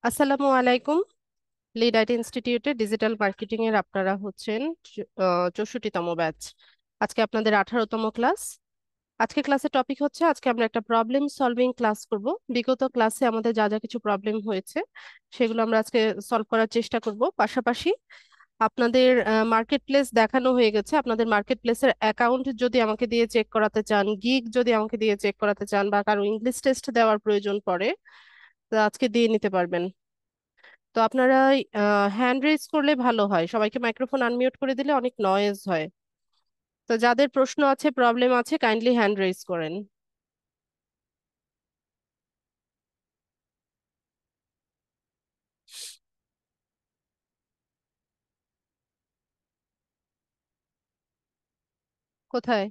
আসসালামু আলাইকুম। Lead IT ইনস্টিটিউটে ডিজিটাল মার্কেটিং এর আপনারা হচ্ছেন 64তম ব্যাচ। আজকে আপনাদের 18তম ক্লাস। আজকে ক্লাসের টপিক হচ্ছে, আজকে আমরা একটা প্রবলেম সলভিং ক্লাস করব। বিগত ক্লাসে আমাদের যা যা কিছু প্রবলেম হয়েছে সেগুলো আমরা আজকে সলভ করার চেষ্টা করব। পাশাপাশি আপনাদের মার্কেট প্লেস দেখানো হয়ে গেছে। আপনাদের মার্কেট প্লেসের অ্যাকাউন্ট যদি আমাকে দিয়ে চেক করাতে চান, গিগ যদি আমাকে দিয়ে চেক করাতে চান, বা কারো ইংলিশ টেস্ট দেওয়ার প্রয়োজন পড়ে, তো আজকে দিয়ে নিতে পারবেন। তো আপনারা হ্যান্ড রেজ করলে ভালো হয়, সবাইকে মাইক্রোফোন আনমিউট করে দিলে অনেক নয়েজ হয়। তো যাদের প্রশ্ন আছে, প্রবলেম আছে, কাইন্ডলি হ্যান্ড রেজ করেন। কোথায়?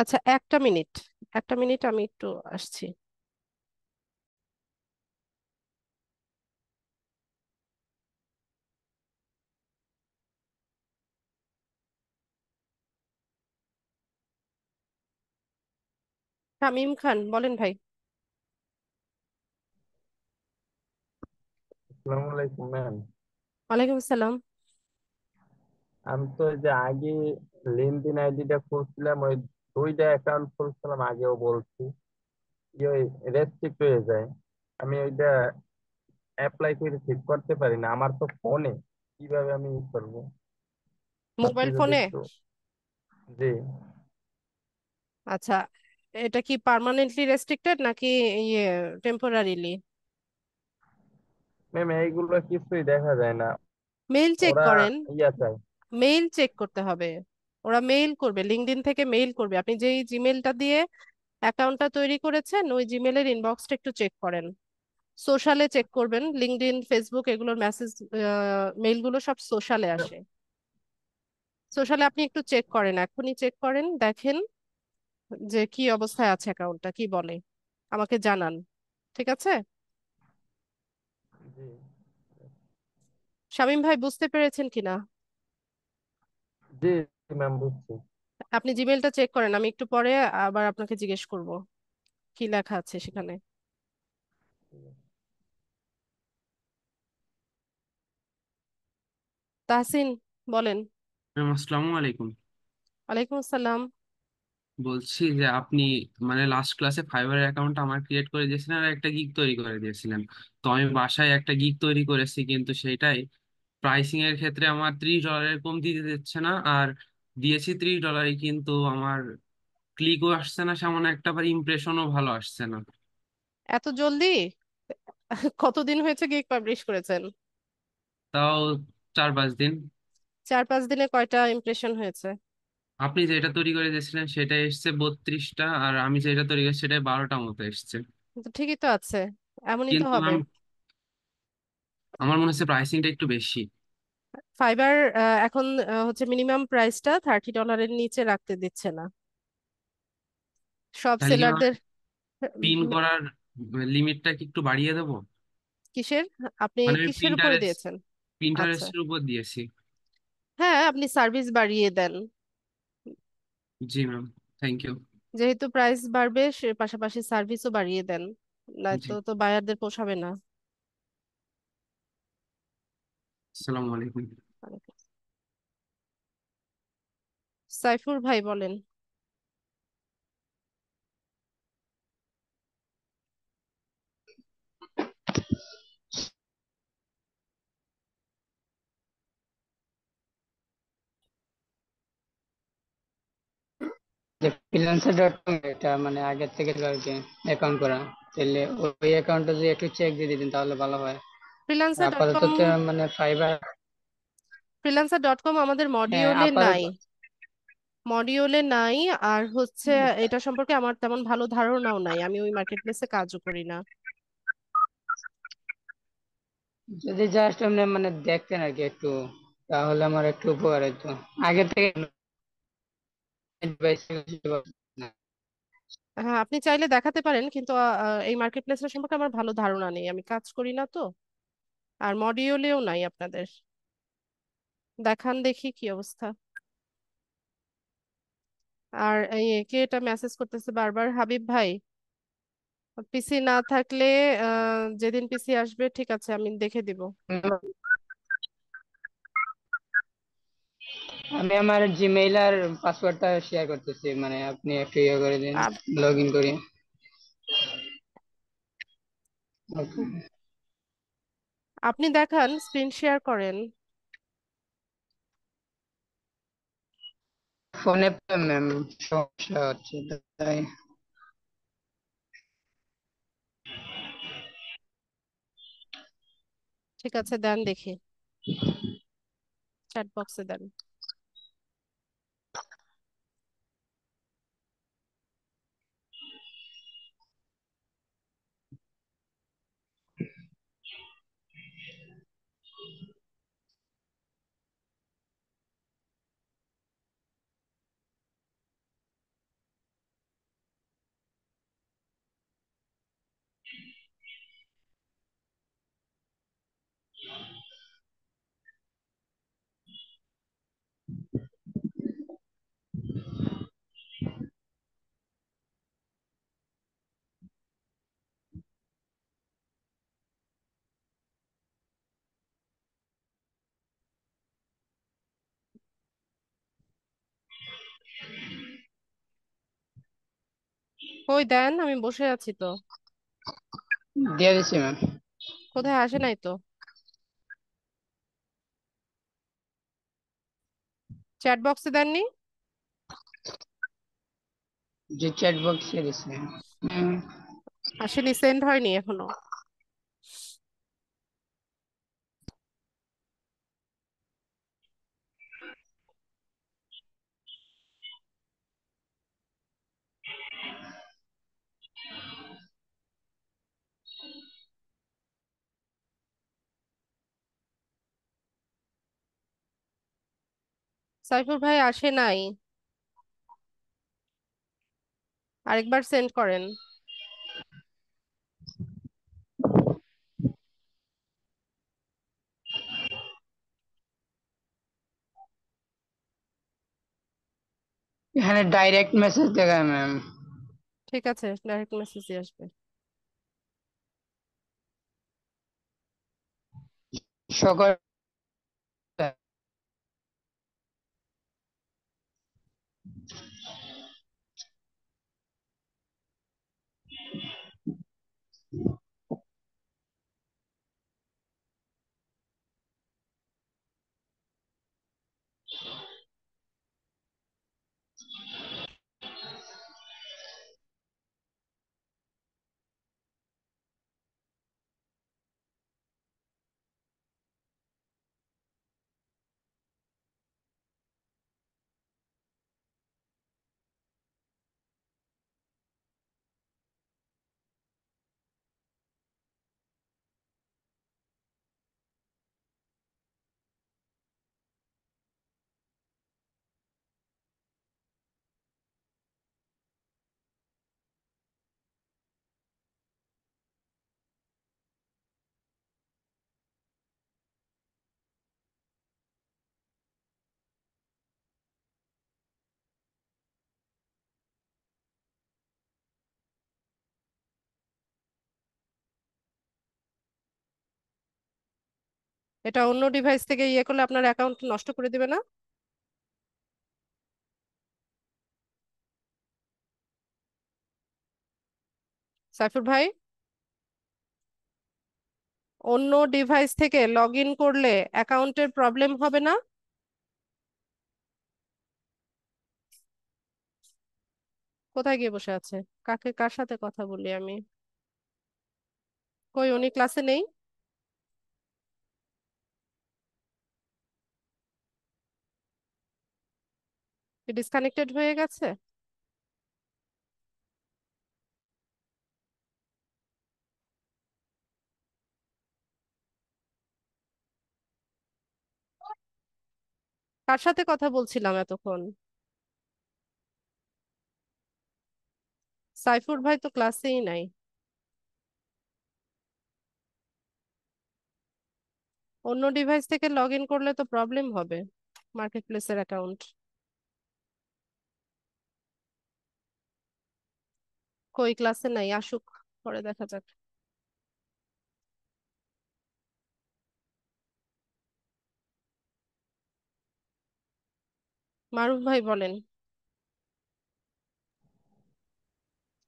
আচ্ছা, একটা মিনিট, একটা মিনিট, আমি একটু আসছি। শামীম খান, বলেন ভাই। আসসালামু আলাইকুম ম্যাম। ওয়ালাইকুম আসসালাম। আমি তো এই যে আগে লেনদেন আইডিটা খুলছিলাম, ওই দুইটা অ্যাকাউন্ট খুলছিলাম, আগেও বলছি ওই রেস্ট্রিক্ট হয়ে যায়। আমি ওইটা অ্যাপ্লাই করে ঠিক করতে পারি না আমার তো ফোনে। কিভাবে আমি ই করবো? আপনি মোবাইল যদি ফোনে? একটু। জি আচ্ছা, এটা কি পার্মানেন্টলি রেস্ট্রিক্টেড নাকি ইয়ে টেম্পোরারিলি? ম্যাম, এইগুলো কিছুই দেখা যায় না। মেইল চেক ওরা করেন। ইয়া চায়। মেইল চেক করতে হবে। ওরা মেইল করবে, লিঙ্কডইন থেকে মেইল করবে। আপনি যেই জিমেলটা দিয়ে অ্যাকাউন্টটা তৈরি করেছেন, ওই জিমেলের ইনবক্সটা একটু চেক করেন। সোশ্যালে চেক করবেন, লিঙ্কডইন, ফেসবুক এগুলোর মেসেজ, মেইলগুলো সব সোশ্যালে আসে। সোশ্যালে আপনি একটু চেক করেন, এখনই চেক করেন, দেখেন যে কি অবস্থায় আছে অ্যাকাউন্টটা, কি বলে, আমাকে জানান। ঠিক আছে? জি শামীম ভাই, বুঝতে পেরেছেন কিনা? জি ম্যাম, বুঝছি। আপনি জিমেলটা চেক করেন, আমি একটু পরে আবার আপনাকে জিজ্ঞেস করব কি লেখা আছে সেখানে। তাহসিন, বলেন। ম্যাম, আসসালামু আলাইকুম। ওয়ালাইকুম আসসালাম। বলছি যে আপনি মানে লাস্ট ক্লাসে ফাইবার অ্যাকাউন্ট আমার ক্রিয়েট করে দিয়েছিলেন আর একটা গিগ তৈরি করে দিয়েছিলেন। তো আমি বাসায় একটা গিগ তৈরি করেছি, কিন্তু সেইটাই প্রাইসিং এর ক্ষেত্রে আমার $30 কম দিতে দিচ্ছে না। আর দিয়েছি $30, কিন্তু আমার ক্লিকও আসছে না, সেমন একটা আবার ইমপ্রেশনও ভালো আসছে না। এত জলদি? কতদিন হয়েছে গিগ পাবলিশ করেছেন? তাও 4-5 দিন। 4-5 দিনে কয়টা ইমপ্রেশন হয়েছে? আপনি যেটা তৈরি করে দিয়েছিলেন সেটা এসছে 32টা, আর আমি যেটা তৈরি করেছি সেটা 12টা মতো এসছে। তো ঠিকই তো আছে, এমনই তো কিন্তু হবে। আমার মনে হচ্ছে প্রাইসিংটা একটু বেশি। ফাইবার এখন হচ্ছে মিনিমাম প্রাইসটা $30 নিচে রাখতে দিচ্ছে না সব তাহলে কি আমার সেলারদের। পিন করার লিমিটটা কি একটু বাড়িয়ে দেবো? কিসের? আপনি মানে আমি কিসের উপরে দিয়েছেন? আচ্ছা, প্রিন্টারেস্টের উপর দিয়েছি। হ্যাঁ, আপনি সার্ভিস বাড়িয়ে দেন। জি ম্যাম, থ্যাংক ইউ। যেহেতু প্রাইস বাড়বে, সে পাশাপাশি সার্ভিসও বাড়িয়ে দেন, জি, নয়তো তো বায়ারদের পোষাবে না। আসসালামু আলাইকুম। সাইফুর ভাই, বলেন। যে freelancer.com, এটা মানে আগের থেকে ছিল আর কি, অ্যাকাউন্ট করা। তাহলে ওই অ্যাকাউন্টটা যদি একটু চেক দিয়ে দিতেন তাহলে ভালো হয়। আর ফ্রিল্যান্সার ডট আপাতত কম। তো মানে ফাইবার। ফ্রিল্যান্সার.com আমাদের হ্যাঁ, মডিউলে আপাতত। নাই। মডিউলে নাই। আর হচ্ছে এটা সম্পর্কে আমার তেমন ভালো ধারণাও নাই, আমি ওই মার্কেট প্লেসে কাজও করি না। যদি জাস্ট আপনি মানে দেখতেন আর কি একটু, তাহলে আমার একটু উপকার হতো। আগে থেকে advice দিতে পারবো না। হ্যাঁ, আপনি চাইলে দেখাতে পারেন, কিন্তু এই মার্কেট প্লেসের সম্পর্কে আমার ভালো ধারণা নেই, আমি কাজ করি না তো। আর মডিউলেও নাই আপনাদের। দেখান দেখি কি অবস্থা। আর এই কে এটা মেসেজ করতেছে বারবার? হাবিব ভাই। পিসি না থাকলে যেদিন পিসি আসবে ঠিক আছে, আমি দেখে দিব। আমি আমার জিমেইল আর পাসওয়ার্ডটা শেয়ার করতেছি, মানে আপনি একটু ইয়ে করে দিন, আপ- লগ ইন করি। Okay. আপনি দেখান, স্ক্রিন শেয়ার করেন। ফোনে ম্যাম সমস্যা হচ্ছে, তাই ঠিক আছে, দেন দেখি, চ্যাট বক্সে দেন। ওই দেন, আমি বসে আছি তো। দিয়ে দিচ্ছি ম্যাম। কোথায় আসে নাই তো? চ্যাট বক্সে দেননি? যে চ্যাট বক্সে দিচ্ছি। হুম, আসেনি, সেন্ড হয়নি এখনো। সাইফুল ভাই আসে নাই, আরেকবার সেন্ড করেন। এখানে ডাইরেক্ট মেসেজ দেখায় ম্যাম। ঠিক আছে, ডাইরেক্ট মেসেজই আসবে। সকল এটা অন্য ডিভাইস থেকে ইয়ে করলে আপনার অ্যাকাউন্ট নষ্ট করে দিবে না? সাইফুল ভাই, অন্য ডিভাইস থেকে লগ ইন করলে অ্যাকাউন্টের প্রবলেম হবে না? কোথায় গিয়ে বসে আছে? কার সাথে কথা বলি আমি? কই, উনি ক্লাসে নেই? ডিসকানেক্টেড হয়ে গেছে? কার সাথে কথা বলছিলাম এতক্ষণ? সাইফুর ভাই তো ক্লাসেই নাই। অন্য ডিভাইস থেকে লগ ইন করলে তো প্রবলেম হবে মার্কেট প্লেসের অ্যাকাউন্ট। কই ক্লাসে নাই, আসুক, পরে দেখা যাক। মারুফ ভাই বলেন।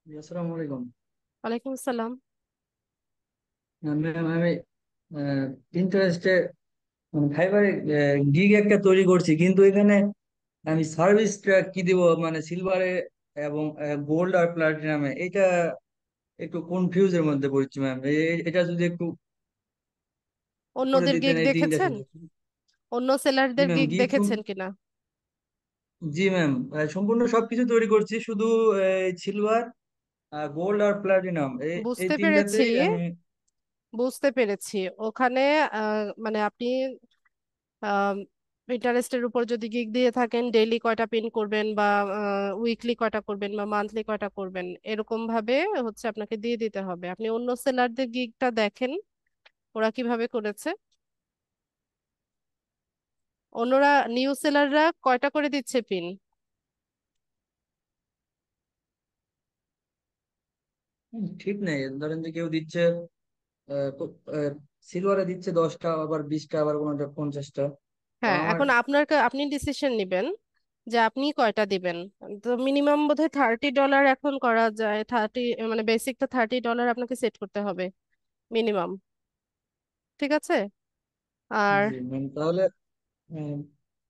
জি, আসসালামু আলাইকুম। ওয়ালাইকুম আসসালাম। ম্যাম, আমি ইন্টারেস্টে ফাইবারে গিগ একটা তৈরি করছি, কিন্তু এখানে আমি সার্ভিসটা কি দিব, মানে সিলভারে এবং গোল্ড আর প্লাটিনামে, এটা একটু কনফিউজের মধ্যে পড়ছি ম্যাম। এটা যদি একটু করে অন্যদের দিতেন গিগ এই তিনটা দেখেছেন? সুযোগ। অন্য জি সেলারদের ম্যাম, গিগ দেখেছেন কিনা? জি ম্যাম, সম্পূর্ণ সবকিছু তৈরি করছি, শুধু সিলভার, গোল্ড আর প্লাটিনাম, এই বুঝতে পেরেছি, তিনটাতেই আমি। বুঝতে পেরেছি। ওখানে মানে আপনি ইন্টারেস্টের উপর যদি গিগ দিয়ে থাকেন, ডেইলি কয়টা পিন করবেন বা উইকলি কয়টা করবেন বা মান্থলি কয়টা করবেন, এরকম ভাবে হচ্ছে আপনাকে দিয়ে দিতে হবে। আপনি অন্য সেলারদের গিগটা দেখেন ওরা কিভাবে করেছে। অন্যরা নিউ সেলাররা কয়টা করে দিচ্ছে পিন? ঠিক নেই, ধরেন যে কেউ দিচ্ছে সিলভারে দিচ্ছে 10টা, আবার 20টা, আবার কোনোটা 50টা। তো হ্যাঁ, আমার। এখন আপনি ডিসিশন নেবেন যে আপনি কয়টা দিবেন। তো মিনিমাম বোধহয় $30 এখন করা যায়। 30, মানে বেসিকটা $30 আপনাকে সেট করতে হবে মিনিমাম। ঠিক আছে। আর জি ম্যাম, তাহলে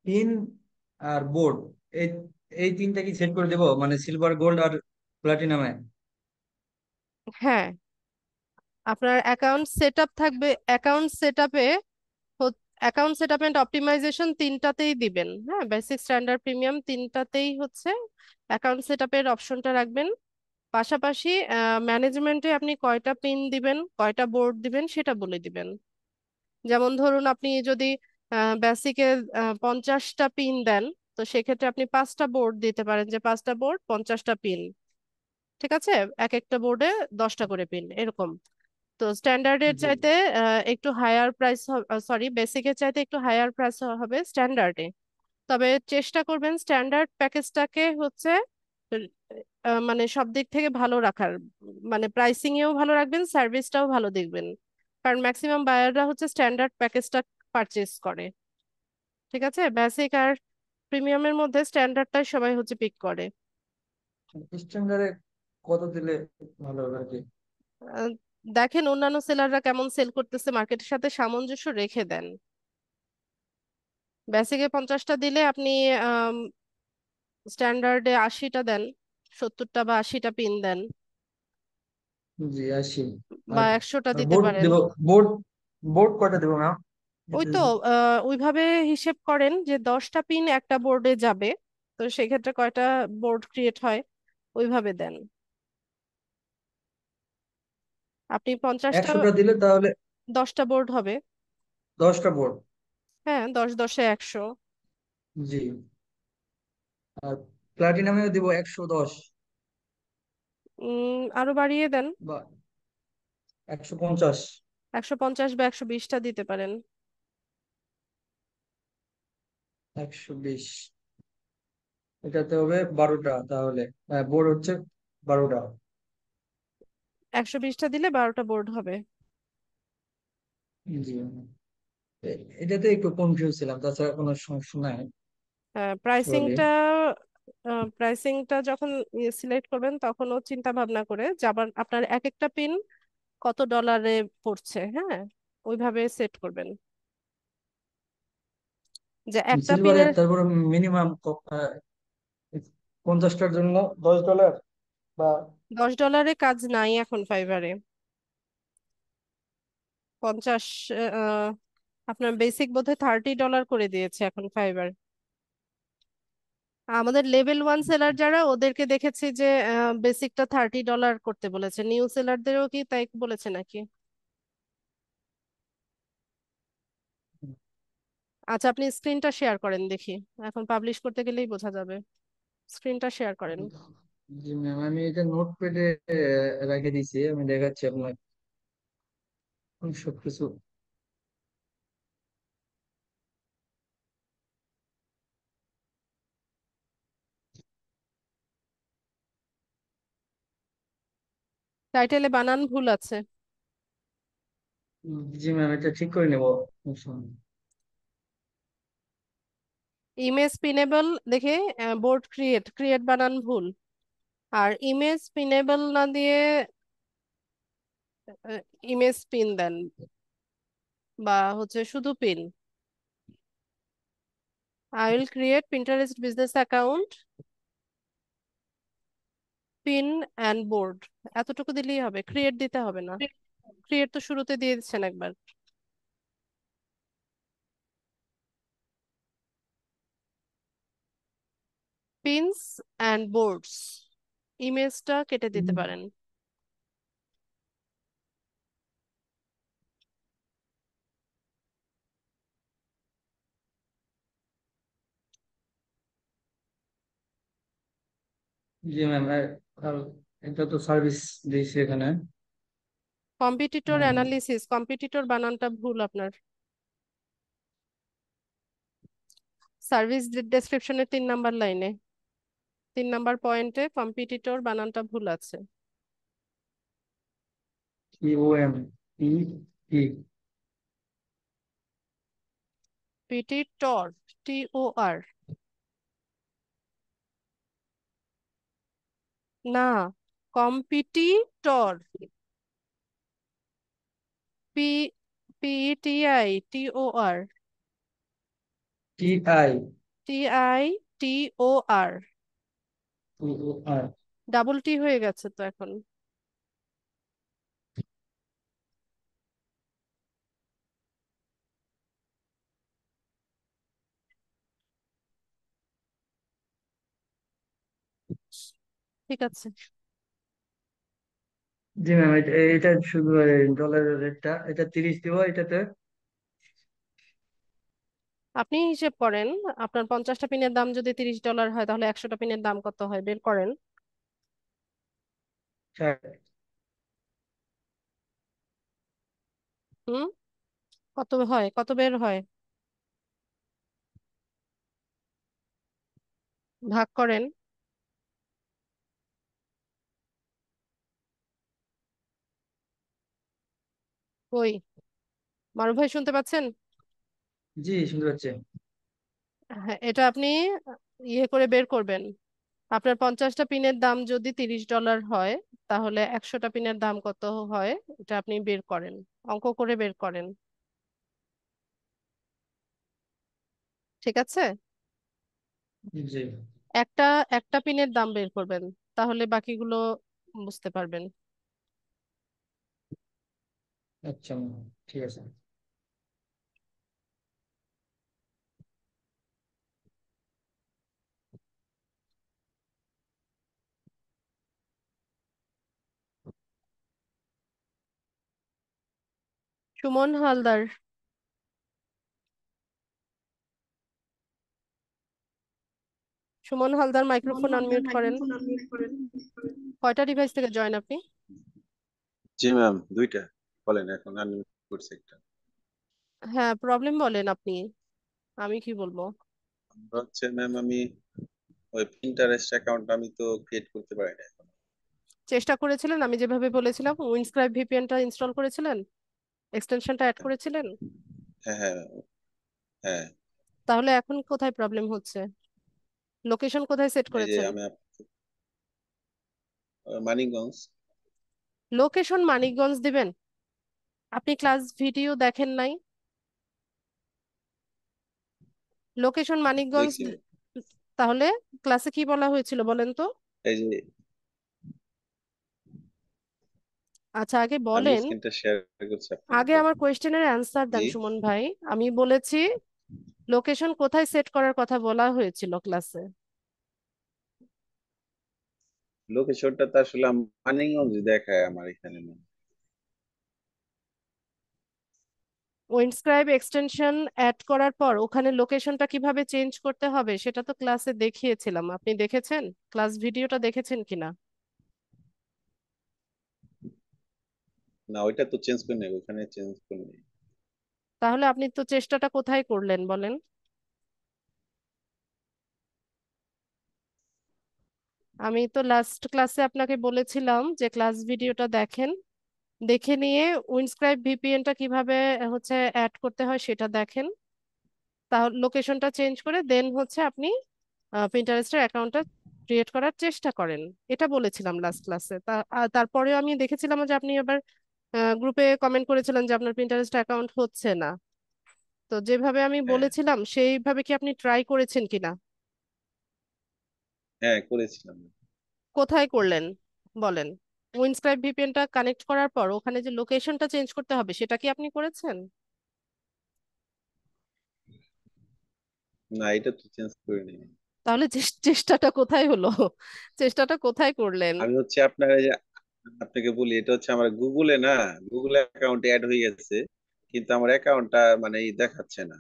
পিন আর বোর্ড, এই এই তিনটা কি সেট করে দেবো, মানে সিলভার, গোল্ড আর প্লাটিনামে? হ্যাঁ, আপনার অ্যাকাউন্ট সেট আপ থাকবে। Account set up and optimization তিনটাতেই দিবেন। হ্যাঁ, বেসিক, স্ট্যান্ডার্ড, প্রিমিয়াম তিনটাতেই হচ্ছে অ্যাকাউন্ট সেট আপের অপশনটা রাখবেন। পাশাপাশি ম্যানেজমেন্টে আপনি কয়টা পিন দিবেন, কয়টা বোর্ড দিবেন সেটা বলে দিবেন। যেমন ধরুন আপনি যদি বেসিকে 50টা পিন দেন, তো সেক্ষেত্রে আপনি 5টা বোর্ড দিতে পারেন, যে 5টা বোর্ড 50টা পিন। ঠিক আছে। এক একটা বোর্ডে 10টা করে পিন এরকম। তো স্ট্যান্ডার্ডের জি। চাইতে একটু হায়ার প্রাইস, সরি বেসিকের চাইতে একটু হায়ার প্রাইস হবে স্ট্যান্ডার্ডে। তবে চেষ্টা করবেন স্ট্যান্ডার্ড প্যাকেজটাকে হচ্ছে মানে সব দিক থেকে ভালো রাখার। মানে প্রাইসিং এও ভালো রাখবেন, সার্ভিসটাও ভালো দেখবেন। কারণ ম্যাক্সিমাম বায়াররা হচ্ছে স্ট্যান্ডার্ড প্যাকেজটা পারচেজ করে। ঠিক আছে। বেসিক আর প্রিমিয়ামের মধ্যে স্ট্যান্ডার্ডটাই সবাই হচ্ছে পিক করে। স্ট্যান্ডার্ডে কত দিলে ভালো হবে আর কি? আহ, দেখেন অন্যান্য সেলাররা কেমন সেল করতেছে, মার্কেটের সাথে সামঞ্জস্য রেখে দেন। বেসিকে 50টা দিলে আপনি স্ট্যান্ডার্ডে 80টা দেন, 70টা বা 80টা পিন দেন, জি, আসি। বা আর 100টা আর দিতে বোর্ড পারেন। দেবো, বোর্ড বোর্ড কয়টা দেবো ম্যাম? ওই তো ওইভাবে হিসেব করেন যে 10টা পিন একটা বোর্ডে যাবে, তো সেক্ষেত্রে কয়টা বোর্ড ক্রিয়েট হয় ওইভাবে দেন। আপনি 50টা, 100টা দিলে তাহলে 10টা বোর্ড হবে। 10টা বোর্ড। হ্যাঁ, 10 10-এ 100। জি। আর প্লাটিনামেও দিব 110, আরো বাড়িয়ে দেন। বা 150, 150 বা 120টা দিতে পারেন। 120। এটাতে হবে 12টা তাহলে। বোর্ড হচ্ছে 12টা। 120টা দিলে 12টা বোর্ড হবে। জি। এটাতে একটু কনফিউজ ছিলাম, তাছাড়া কোনো সমস্যা নাই। চলে। প্রাইসিংটা প্রাইসিংটা যখন সিলেক্ট করবেন তখনও চিন্তা ভাবনা করে যাবার আপনার এক একটা পিন কত ডলারে পড়ছে। হ্যাঁ, ওইভাবে সেট করবেন যে একটা সিলভারে পিনের। তারপর মিনিমাম 50টার জন্য $10, বা $10 কাজ নাই এখন ফাইবারে। 50, আহ, আপনার বেসিক বোধহয় $30 করে দিয়েছে এখন ফাইবার। আমাদের লেভেল 1 সেলার যারা, ওদেরকে দেখেছি যে বেসিকটা $30 করতে বলেছে। নিউ সেলারদেরও কি তাই বলেছে নাকি? আচ্ছা, আপনি স্ক্রিনটা শেয়ার করেন দেখি। এখন পাবলিশ করতে গেলেই বোঝা যাবে। স্ক্রিনটা শেয়ার করেন। জি ম্যাম, আমি এটা নোটপ্যাডে রেখে দিয়েছি, আমি দেখাচ্ছি আপনাকে সবকিছু। টাইটেলে বানান ভুল আছে। জি ম্যাম, এটা ঠিক করে নেবো। ইমেজ পিনেবল দেখে বোর্ড ক্রিয়েট ক্রিয়েট বানান ভুল। আর ইমেজ পিনেবল না দিয়ে ইমেজ পিন দেন, বা হচ্ছে শুধু pin. I will create Pinterest business account, pin and board. এতটুকু দিলেই হবে, ক্রিয়েট দিতে হবে না। ক্রিয়েট তো শুরুতে দিয়ে দিচ্ছেন একবার। পিনস অ্যান্ড বোর্ডস, ইমেজটা কেটে দিতে পারেন। জি ম্যাম, আর এটা তো সার্ভিস দিয়েছি এখানে। কম্পিটিটর অ্যানালিসিস, কম্পিটিটর বানানটা ভুল আপনার। সার্ভিস ডেসক্রিপশনের 3 নাম্বার লাইনে, 3 নাম্বার পয়েন্টে কম্পিটিটর বানানটা ভুল আছে। COM ই ই পিটিটর, TOR না, competitor. P PTITOR, TI TITOR। TOR। Double T হয়ে গেছে তো এখন। ঠিক আছে। জি ম্যাম, এটা এটা শুধু ডলারের রেটটা, এটা 30 দিব এটাতে। আপনি হিসেব করেন, আপনার 50টা পিনের দাম যদি $30 হয়, তাহলে 100টা পিনের দাম কত হয় বের করেন। হুম, কত হয়, কত বের হয়? ভাগ করেন। ওই মারুফ ভাই, শুনতে পাচ্ছেন? জি, শুনতে পাচ্ছি। হ্যাঁ, এটা আপনি ইয়ে করে বের করবেন। আপনার 50টা পিনের দাম যদি $30 হয়, তাহলে 100টা পিনের দাম কত হয়, এটা আপনি বের করেন, অঙ্ক করে বের করেন। ঠিক আছে। জি। একটা একটা পিনের দাম বের করবেন, তাহলে বাকিগুলো বুঝতে পারবেন। আচ্ছা ম্যাম, ঠিক আছে। সুমন হালদার, সুমন হালদার মাইক্রোফোন আনমিউট করেন। কয়টা ডিভাইস থেকে জয়েন আপনি? জি ম্যাম, দুইটা। বলেন, এখন আনমিউট করছি একটা। হ্যাঁ, প্রবলেম বলেন আপনি, আমি কি বলবো। হচ্ছে ম্যাম, আমি ওই পিন্টারেস্ট অ্যাকাউন্ট আমি তো ক্রিয়েট করতে পারি না এখন। চেষ্টা করেছিলেন? আমি যেভাবে বলেছিলাম উইন্ডস্ক্রাইব ভিপিএনটা ইনস্টল করেছিলেন, এক্সটেনশনটা অ্যাড করেছিলেন? হ্যাঁ, হ্যাঁ, হ্যাঁ। তাহলে এখন কোথায় প্রবলেম হচ্ছে? লোকেশন কোথায় সেট এই যে করেছেন? আমি মানিকগঞ্জ। লোকেশন মানিকগঞ্জ দিবেন? আপনি ক্লাস ভিডিও দেখেন নাই? লোকেশন মানিকগঞ্জ দেখছি ma'am। তাহলে ক্লাসে কি বলা হয়েছিল বলেন তো? এই যে আচ্ছা, আগে আমি বলেন। স্ক্রিনটা শেয়ার করছি আপনাকে আগে আমার দেখেন। কোয়েশ্চেনের অ্যান্সার দেন জি, সুমন ভাই। আমি বলেছি লোকেশন কোথায় সেট করার কথা বলা হয়েছিল ক্লাসে। লোকেশনটা তো আসলে মানিকগঞ্জ দেখায় আমার এখানে ma'am। উইন্ডস্ক্রাইব এক্সটেনশন অ্যাড করার পর ওখানে লোকেশনটা কিভাবে চেঞ্জ করতে হবে সেটা তো ক্লাসে দেখিয়েছিলাম, আপনি দেখেছেন? ক্লাস ভিডিওটা দেখেছেন কিনা? না, ওইটা তো চেঞ্জ করে নেই, ওখানে চেঞ্জ করে নেই। তাহলে আপনি তো চেষ্টাটা কোথায় করলেন বলেন? আমি তো লাস্ট ক্লাসে আপনাকে বলেছিলাম যে ক্লাস ভিডিওটা দেখেন, দেখে নিয়ে উইন্ডস্ক্রাইব ভিপিএনটা কিভাবে অ্যাড করতে হয় সেটা দেখেন, তাহলে লোকেশনটা চেঞ্জ করে দেন আপনি পিন্টারেস্টের অ্যাকাউন্টটা ক্রিয়েট করার চেষ্টা করেন। এটা বলেছিলাম লাস্ট ক্লাসে। তারপরেও আমি দেখেছিলাম যে আপনি আবার গ্রুপে কমেন্ট করেছিলেন যে আপনার পিন্টারেস্ট অ্যাকাউন্ট হচ্ছে না। তো যেভাবে আমি হ্যাঁ, বলেছিলাম সেইভাবে কি আপনি ট্রাই করেছেন কিনা? হ্যাঁ করেছিলাম। কোথায় করলেন বলেন? উইন্ডস্ক্রাইব ভিপিএনটা কানেক্ট করার পর ওখানে যে লোকেশনটা চেঞ্জ করতে হবে সেটা কি আপনি করেছেন? না, এটা তো চেঞ্জ করে নেই। তাহলে চেষ্টাটা কোথায় হলো? চেষ্টাটা কোথায় করলেন? আমি হচ্ছে আপনার এই যে আপনাকে বলি, এটা হচ্ছে আমার গুগলে না, গুগল অ্যাকাউন্ট অ্যাড হয়ে গেছে, কিন্তু আমার অ্যাকাউন্টটা মানে দেখাচ্ছে না,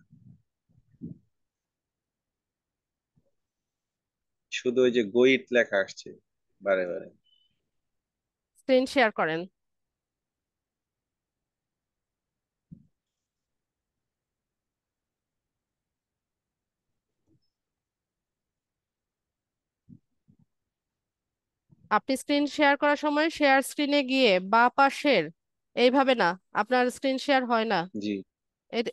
শুধু ওই যে গোইট লেখা আসছে বারে বারে। স্ক্রিন শেয়ার করেন। আপনি স্ক্রিন শেয়ার করার সময় শেয়ার স্ক্রিনে গিয়ে বা পাশের, এইভাবে না, আপনার স্ক্রিন শেয়ার হয় না, জি।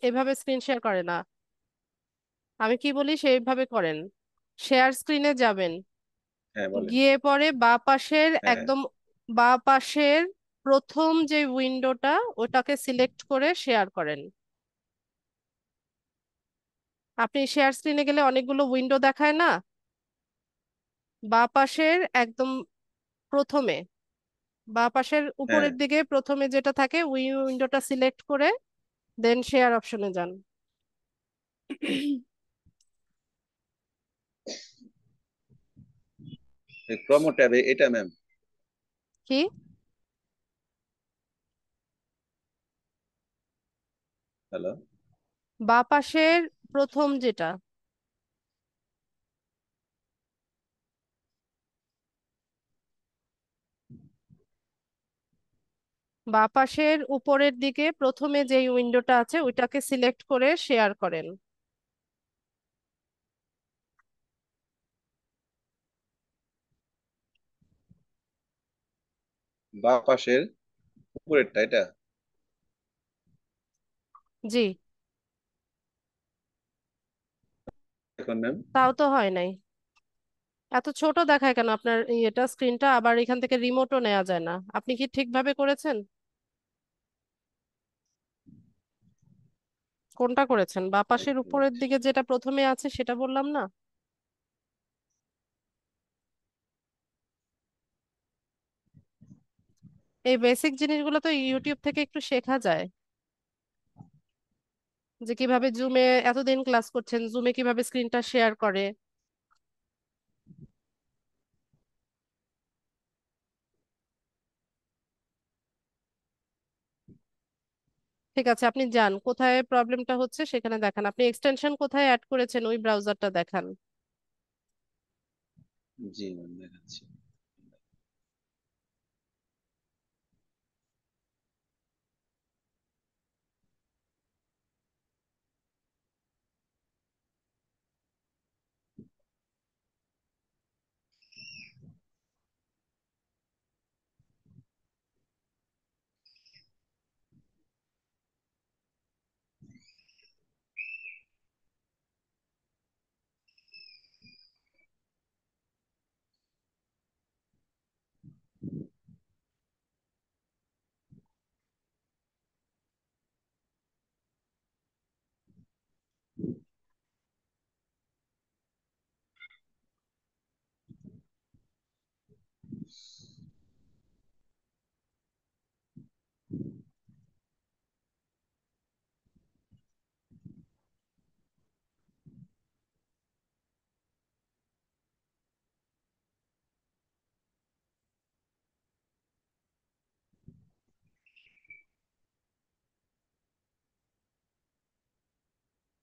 এভাবে স্ক্রিন শেয়ার করে না। আমি কি বলি সেইভাবে করেন। শেয়ার স্ক্রিনে যাবেন, হ্যাঁ বলেন। গিয়ে পরে বা পাশের হ্যাঁ, একদম বা পাশের প্রথম যে উইন্ডোটা ওটাকে সিলেক্ট করে শেয়ার করেন। আপনি শেয়ার স্ক্রিনে গেলে অনেকগুলো উইন্ডো দেখায় না? বা পাশের একদম প্রথমে, বা পাশের হ্যাঁ। উপরের দিকে প্রথমে যেটা থাকে ওই উইন্ডোটা সিলেক্ট করে দেন শেয়ার অপশনে যান। প্রোমো ট্যাবে এটা ম্যাম। কি? হ্যালো। বা পাশের প্রথম যেটা, বা পাশের উপরের দিকে প্রথমে যেই উইন্ডোটা আছে ওইটাকে সিলেক্ট করে শেয়ার করেন। বাঁ পাশের উপরেরটা এটা? জি। এখন ম্যাম। তাও তো হয় নাই। এত ছোট দেখায় কেন আপনার এটা স্ক্রিনটা? আবার এখান থেকে রিমোটও নেওয়া যায় না। আপনি কি ঠিকভাবে করেছেন? কোনটা করেছেন? বা এক পাশের উপরের মিনিট। দিকে যেটা প্রথমে আছে সেটা বললাম না? এই বেসিক জিনিসগুলো তো ইউটিউব থেকে একটু শেখা যায়, যে কিভাবে জুমে, এতদিন ক্লাস করছেন, জুমে কিভাবে স্ক্রিনটা শেয়ার করে। ঠিক আছে, আপনি যান, কোথায় প্রবলেমটা হচ্ছে সেখানে দেখান। আপনি এক্সটেনশন কোথায় অ্যাড করেছেন ওই ব্রাউজারটা দেখান। জি ম্যাম, দেখাচ্ছি।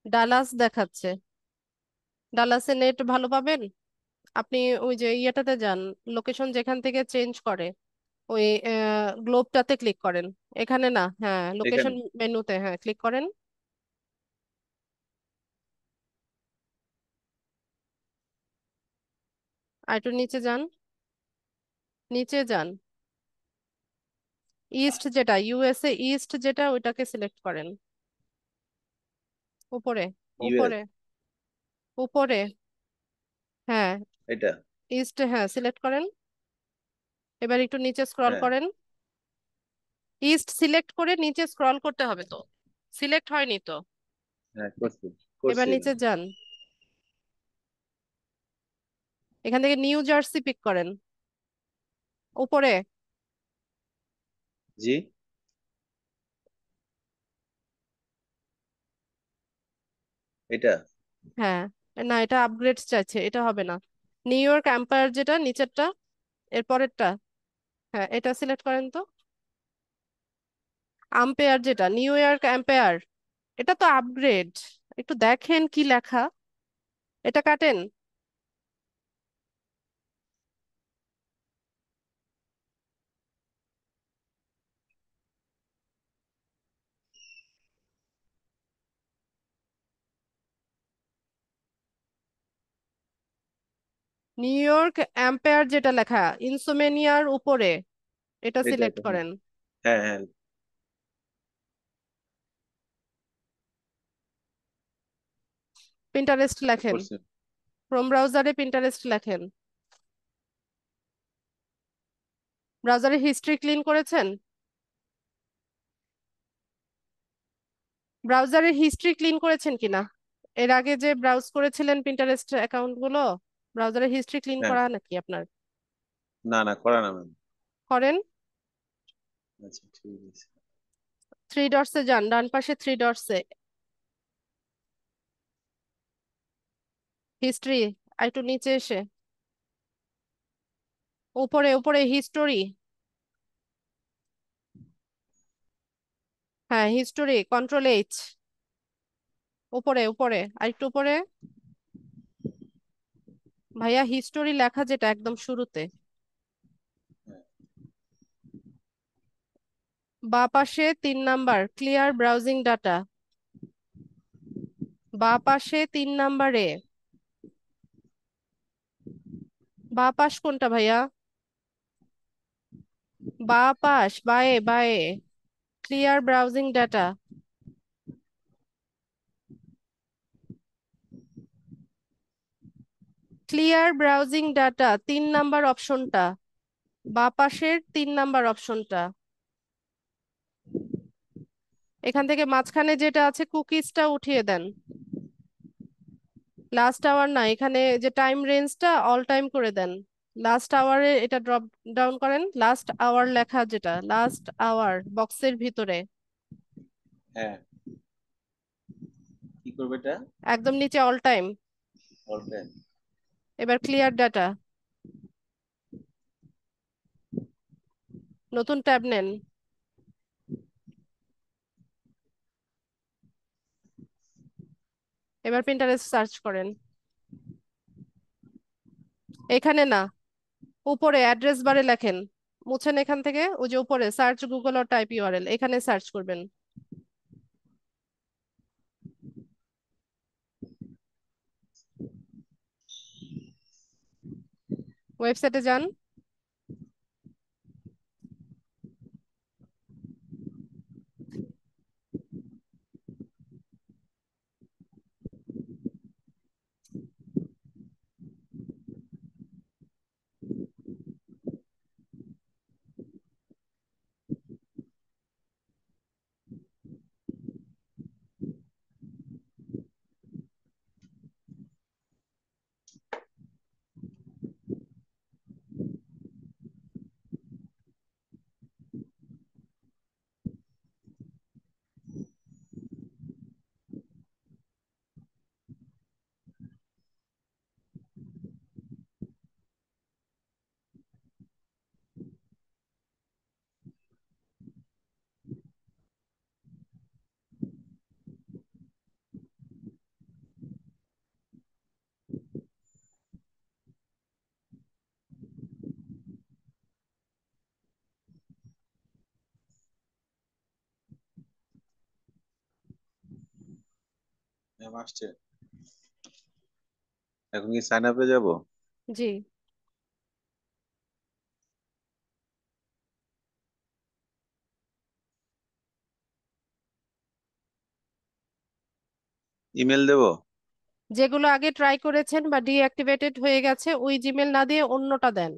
ডালাস দেখাচ্ছে। ডালাসে নেট ভালো পাবেন। আপনি ওই যে ইয়েটাতে যান, লোকেশন যেখান থেকে চেঞ্জ করে, ওই গ্লোবটাতে ক্লিক করেন। এখানে না, হ্যাঁ, লোকেশন এখানে মেনুতে, হ্যাঁ, ক্লিক করেন। আর একটু নিচে যান, নিচে যান। ইস্ট যেটা, ইউএসএ ইস্ট যেটা, ওইটাকে সিলেক্ট করেন। উপরে, ইউএস উপরে, উপরে, হ্যাঁ, এটা। ইস্ট, হ্যাঁ, সিলেক্ট করেন। এবার একটু নিচে স্ক্রল হ্যাঁ করেন। ইস্ট সিলেক্ট করে নিচে স্ক্রল করতে হবে তো, সিলেক্ট হয়নি তো। হ্যাঁ করছি এবার করছি নিচে যান, এখান থেকে নিউ জার্সি পিক করেন। উপরে, জি এটা। হ্যাঁ, না, এটা আপগ্রেড চাইছে, এটা হবে না। নিউ ইয়র্ক এম্পায়ার যেটা নিচেরটা, এর পরেরটা, হ্যাঁ, এটা সিলেক্ট করেন তো। আম্পায়ার যেটা, নিউ ইয়র্ক এম্পায়ার, এটা তো আপগ্রেড। একটু দেখেন কি লেখা, এটা কাটেন। নিউ ইয়র্ক এম্পায়ার যেটা লেখা ইনসোমেনিয়ার উপরে, এটা এটা সিলেক্ট এটা হ্যাঁ করেন। হ্যাঁ হ্যাঁ পিন্টারেস্ট লেখেন, করছি। ক্রোম ব্রাউজারে পিন্টারেস্ট লেখেন। ব্রাউজারে হিস্ট্রি ক্লিন করেছেন? ব্রাউজারের হিস্ট্রি ক্লিন করেছেন কিনা? এর আগে যে ব্রাউজ করেছিলেন পিন্টারেস্ট অ্যাকাউন্ট গুলো, ব্রাউজারের হিস্ট্রি ক্লিন হ্যাঁ করা নাকি আপনার? না না করা না ম্যাম। করেন। আচ্ছা ঠিক আছে। থ্রি ডটসে যান, ডান পাশে থ্রি ডটসে হিস্ট্রি, আর একটু নিচে এসে উপরে, উপরে হিস্টোরি, হ্যাঁ, হিস্টোরি, কন্ট্রোল এইচ। উপরে, উপরে, আর একটু উপরে। ভাইয়া, হিস্টোরি লেখা যেটা একদম শুরুতে, বাঁ পাশে 3 নাম্বার, ক্লিয়ার ব্রাউজিং ডাটা। বাঁ পাশে 3 নাম্বারে, বাঁ পাশ কোনটা ভাইয়া? বাঁ পাশ, বায়ে, বায়ে, clear browsing data. Clear browsing data 3 number অপশনটা, বাঁ পাশের 3 নাম্বার অপশনটা। এখান থেকে মাঝখানে যেটা আছে কুকিজটা উঠিয়ে দেন। লাস্ট আওয়ার না, এখানে যে টাইম রেঞ্জটা অল টাইম করে দেন। লাস্ট আওয়ারে এটা ড্রপ ডাউন করেন, লাস্ট আওয়ার লেখা যেটা, লাস্ট আওয়ার বক্সের ভিতরে হ্যাঁ কি করবে এটা? একদম নিচে অল টাইম। All time. এবার ক্লিয়ার ডাটা, নতুন ট্যাব নেন। এবার পিন্টারেস্ট সার্চ করেন। এখানে না, উপরে অ্যাড্রেস বারে লেখেন। মুছেন এখান থেকে, ওই যে উপরে search Google or type URL, এখানে সার্চ করবেন। ওয়েবসাইটে যান। ম্যাম আসছে, এখন কি সাইন আপে যাব? জি। ইমেল দেব? যেগুলো আগে ট্রাই করেছেন বা ডিঅ্যাক্টিভেটেড হয়ে গেছে ওই জিমেল না দিয়ে অন্যটা দেন।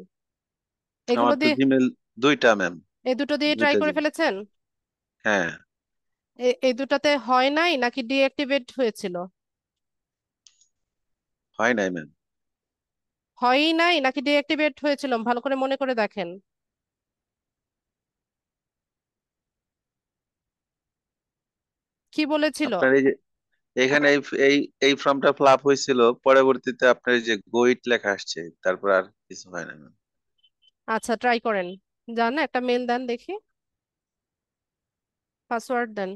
এগুলো আমার তো দিয়ে, জিমেল দুইটা ম্যাম, এই দুটো দিয়ে ট্রাই দুইটা করে জিমেল। ফেলেছেন? হ্যাঁ। এই দুটাতে হয় নাই নাকি ডিঅ্যাক্টিভেট হয়েছিল? হয় নাই ম্যাম। হয়ই নাই নাকি ডিঅ্যাক্টিভেট হয়েছিল, ভালো করে মনে করে দেখেন। কি বলেছিল? আপনার এই যে এখানে এই এই ফর্মটা ফিল আপ হয়েছিল, পরবর্তীতে আপনার এই যে গোইট লেখা আসছে, তারপর আর কিছু হয় না ম্যাম। আচ্ছা, ট্রাই করেন। যান, একটা মেল দেন দেখি, পাসওয়ার্ড দেন।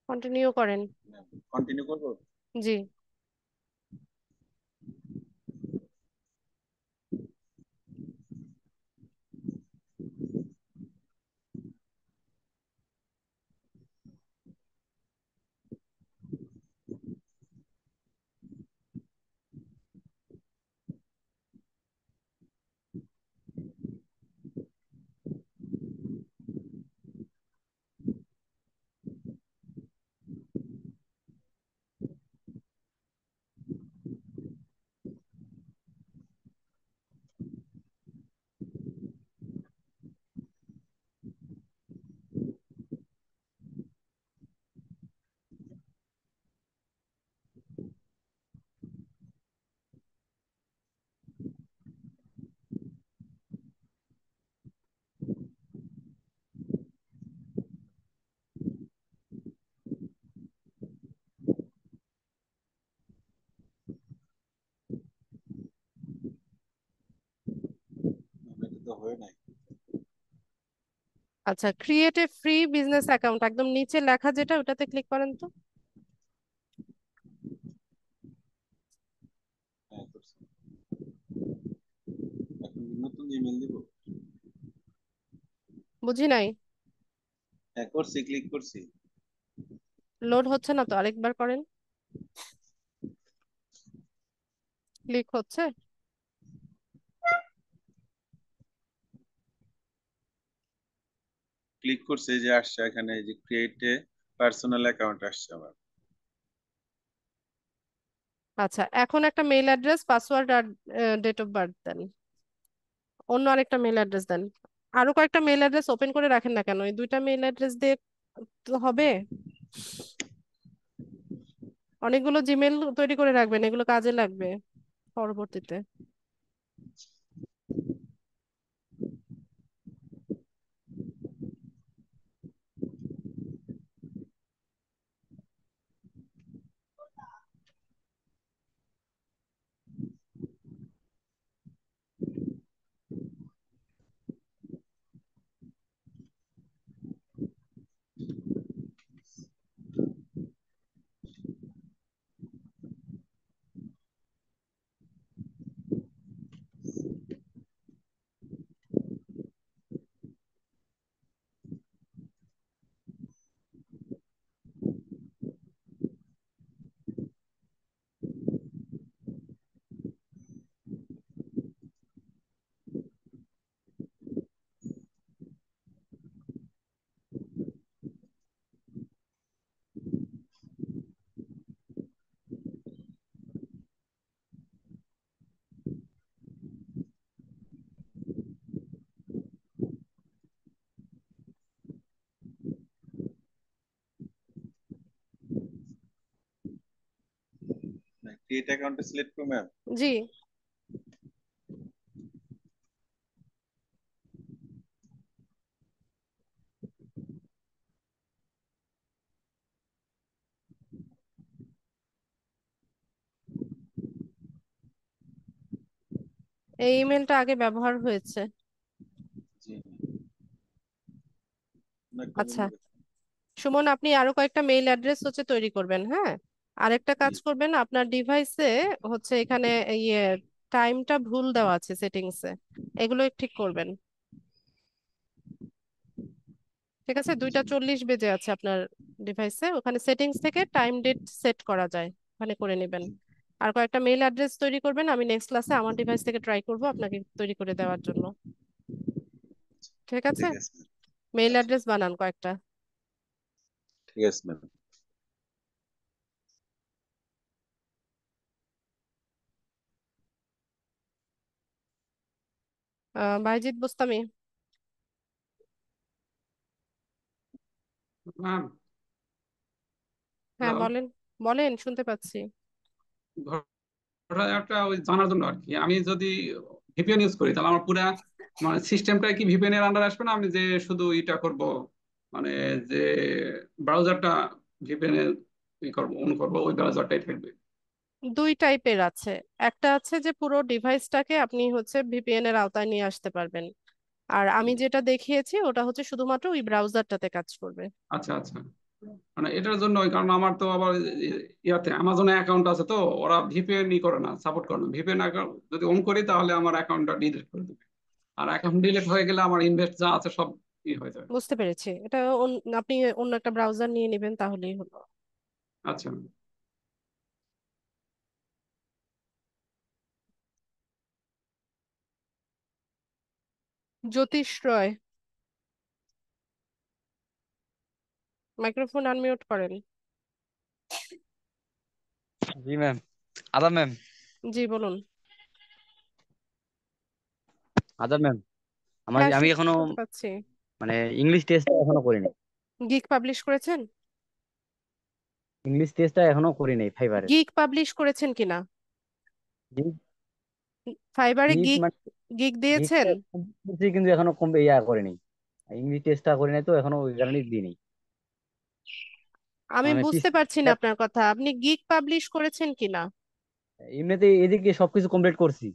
কন্টিনিউ করেন। কন্টিনিউ করবো? জি। এটা তো হয় নাই। আচ্ছা, create a free business account, একদম নিচে লেখা যেটা ওটাতে ক্লিক করেন তো। হ্যাঁ করছি। এখন নতুন ইমেল দিব? বুঝি নাই। হ্যাঁ করছি, ক্লিক করছি। লোড হচ্ছে না তো, আরেকবার করেন। ক্লিক হচ্ছে? ক্লিক করছে, এই যে আসছে এখানে, এই যে ক্রিয়েট এ পার্সোনাল অ্যাকাউন্ট আসছে আমার। আচ্ছা, এখন একটা মেইল অ্যাড্রেস, পাসওয়ার্ড আর ডেট অফ বার্থ দেন। অন্য আরেকটা মেইল অ্যাড্রেস দেন। আরো কয়েকটা মেইল অ্যাড্রেস ওপেন করে রাখেন না কেন? এই দুইটা মেইল অ্যাড্রেস দিয়ে তো হবে? অনেকগুলো জিমেল তৈরি করে রাখবেন, এগুলো কাজে লাগবে পরবর্তীতে। ক্রিয়েট অ্যাকাউন্টে সিলেক্ট করবো ম্যাম। জি, এই ইমেলটা আগে ব্যবহার হয়েছে। জি অনেক আচ্ছা, কমন। সুমন, আপনি আরো কয়েকটা মেইল অ্যাড্রেস হচ্ছে তৈরি করবেন, হ্যাঁ। আরেকটা জি কাজ করবেন, আপনার ডিভাইসে হচ্ছে এখানে ইয়ে টাইমটা ভুল দেওয়া আছে সেটিংসে, এগুলো ঠিক করবেন। ঠিক আছে, 2:40 বেজে আছে আপনার ডিভাইসে, ওখানে সেটিংস থেকে টাইম ডেট সেট করা যায়, ওখানে করে নেবেন। আর কয়েকটা মেইল অ্যাড্রেস তৈরি করবেন, আমি নেক্সট ক্লাসে আমার ডিভাইস থেকে ট্রাই করব আপনাকে তৈরি করে দেওয়ার জন্য। ঠিক আছে, ঠিক আছে ম্যাম। মেইল আচ্ছা অ্যাড্রেস বানান কয়েকটা। ঠিক আছে ম্যাম। বাইজিদ বোস্তামি, ম্যাম হ্যাঁ হ্যালো, বলেন। বলেন, শুনতে পাচ্ছি। ঘটনাটা ওই জানার জন্য আর কি, আমি যদি ভিপিএন ইউজ করি তাহলে আমার পুরা মানে সিস্টেমটা কি ভিপিএন এর আন্ডার আসবে না? আমি যে শুধু এটা করব মানে যে ব্রাউজারটা ভিপিএন এ ই করবো, অন করবো, ওই ব্রাউজারটাই থাকবে? দুই টাইপের আছে, একটা আছে যে পুরো ডিভাইসটাকে আপনি হচ্ছে ভিপিএন এর আওতায় নিয়ে আসতে পারবেন, আর আমি যেটা দেখিয়েছি ওটা হচ্ছে শুধুমাত্র ওই ব্রাউজারটাতে কাজ করবে। আচ্ছা আচ্ছা, মানে এটার জন্য কারণ আমার তো আবার ইয়াতে অ্যামাজনে অ্যাকাউন্ট আছে, তো ওরা ভিপিএন ই করে না, সাপোর্ট করে না। ভিপিএন অ্যাকাউন্ট যদি অন করি তাহলে আমার অ্যাকাউন্টটা ডিলিট করে দেবে, আর অ্যাকাউন্ট ডিলিট হয়ে গেলে আমার ইনভেস্ট যা আছে সব ই হয়ে যাবে। বুঝতে পেরেছি, এটা আপনি অন্য একটা ব্রাউজার নিয়ে নেবেন তাহলেই হলো। আচ্ছা, জ্যোতিষ রয়, মাইক্রোফোন আনমিউট করেন। জি ম্যাম। আদাব ম্যাম। জি বলুন। আদাব ম্যাম। হ্যাঁ, আমি এখনো শুনতে পাচ্ছি। মানে ইংলিশ টেস্টটা এখনো করিনি। গিগ পাবলিশ করেছেন? ইংলিশ টেস্টটা এখনো করিনি ফাইবারে। গিগ পাবলিশ করেছেন কিনা? ফাইবারে গিগ গিগ মানে গিগ গিগটা দিয়েছেন? complete করছি কিন্তু এখনো কম করিনি। ইংলিশ টেস্টটা করি নাই তো এখনো ওই কারণেই দিইনি। আমি মানে বুঝতে পারছি না আপনার কথা, আপনি গিগ পাবলিশ করেছেন কিনা? এমনিতে এদিকে সবকিছু কমপ্লিট করছি।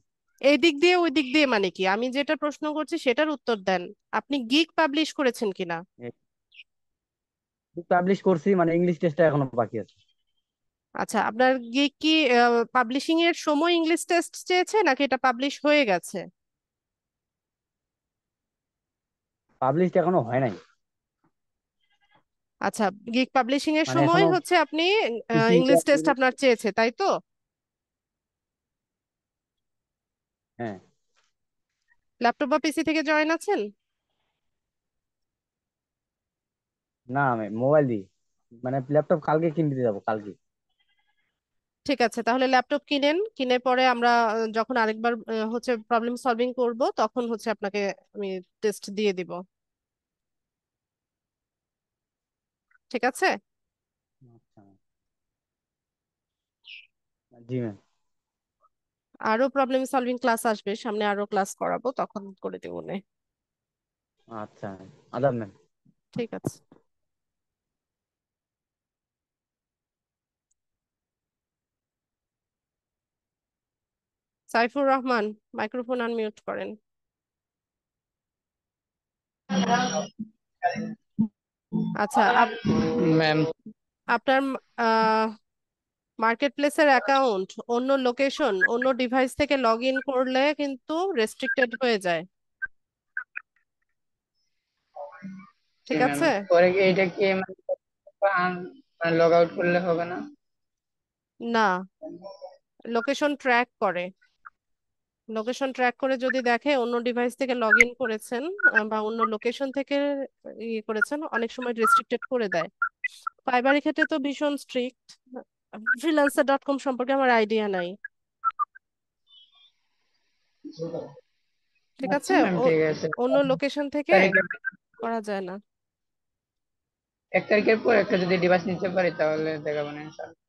এই দিক দিয়ে ওই দিক দিয়ে মানে কি, আমি যেটা প্রশ্ন করছি সেটার উত্তর দেন। আপনি গিগ পাবলিশ করেছেন কিনা? পাবলিশ করছি, মানে ইংলিশ টেস্টটা এখনো বাকি আছে। আচ্ছা, আপনার গিগ কি পাবলিশিং এর সময় ইংলিশ টেস্ট চেয়েছে নাকি এটা পাবলিশ হয়ে গেছে? পাবলিশ এখনো হয় নাই। আচ্ছা, গিগ পাবলিশিং এর মানে সময় এখনো হচ্ছে আপনি পিসি ইংলিশ টেস্ট আপনার চেয়েছে, তাই তো? হ্যাঁ। ল্যাপটপ বা পিসি থেকে জয়েন আছেন? না আমি মোবাইল দিই, মানে ল্যাপটপ কালকে কিনতে যাবো কালকে। ঠিক আছে, তাহলে ল্যাপটপ কিনেন, কিনে পরে আমরা যখন আরেকবার হচ্ছে প্রবলেম সলভিং করব তখন হচ্ছে আপনাকে আমি টেস্ট দিয়ে দিব। ঠিক আছে। আচ্ছা জি ম্যাম। আরো প্রবলেম সলভিং ক্লাস আসবে সামনে, আরো ক্লাস করাবো, তখন করে দেবো নে। আচ্ছা আদাব ম্যাম। ঠিক আছে। সাইফুর রহমান, মাইক্রোফোন আনমিউট করেন। আচ্ছা, ম্যাম। আপনার মার্কেট প্লেসের অ্যাকাউন্ট অন্য লোকেশন অন্য ডিভাইস থেকে লগ ইন করলে কিন্তু রেস্ট্রিক্টেড হয়ে যায়। ঠিক ম্যাম, আছে। পরে কি এটা কি মানে লগ আউট করলে হবে না? না, লোকেশন ট্র্যাক করে, লোকেশন ট্র্যাক করে যদি দেখে অন্য ডিভাইস থেকে লগ ইন করেছেন বা অন্য লোকেশন থেকে ইয়ে করেছেন, অনেক সময় রেস্ট্রিক্টেড করে দেয়। ফাইবারের ক্ষেত্রে তো ভীষণ স্ট্রিক্ট। ফ্রিল্যান্সার.কম সম্পর্কে আমার আইডিয়া নাই। ঠিক আচ্ছা আছে, ম্যাম, ঠিক আছে। অন্য লোকেশন থেকে তারিখের করা যায় না। 1 তারিখের পর একটা যদি ডিভাইস নিতে পারি তাহলে দেখাবো না ইনশাআল্লাহ।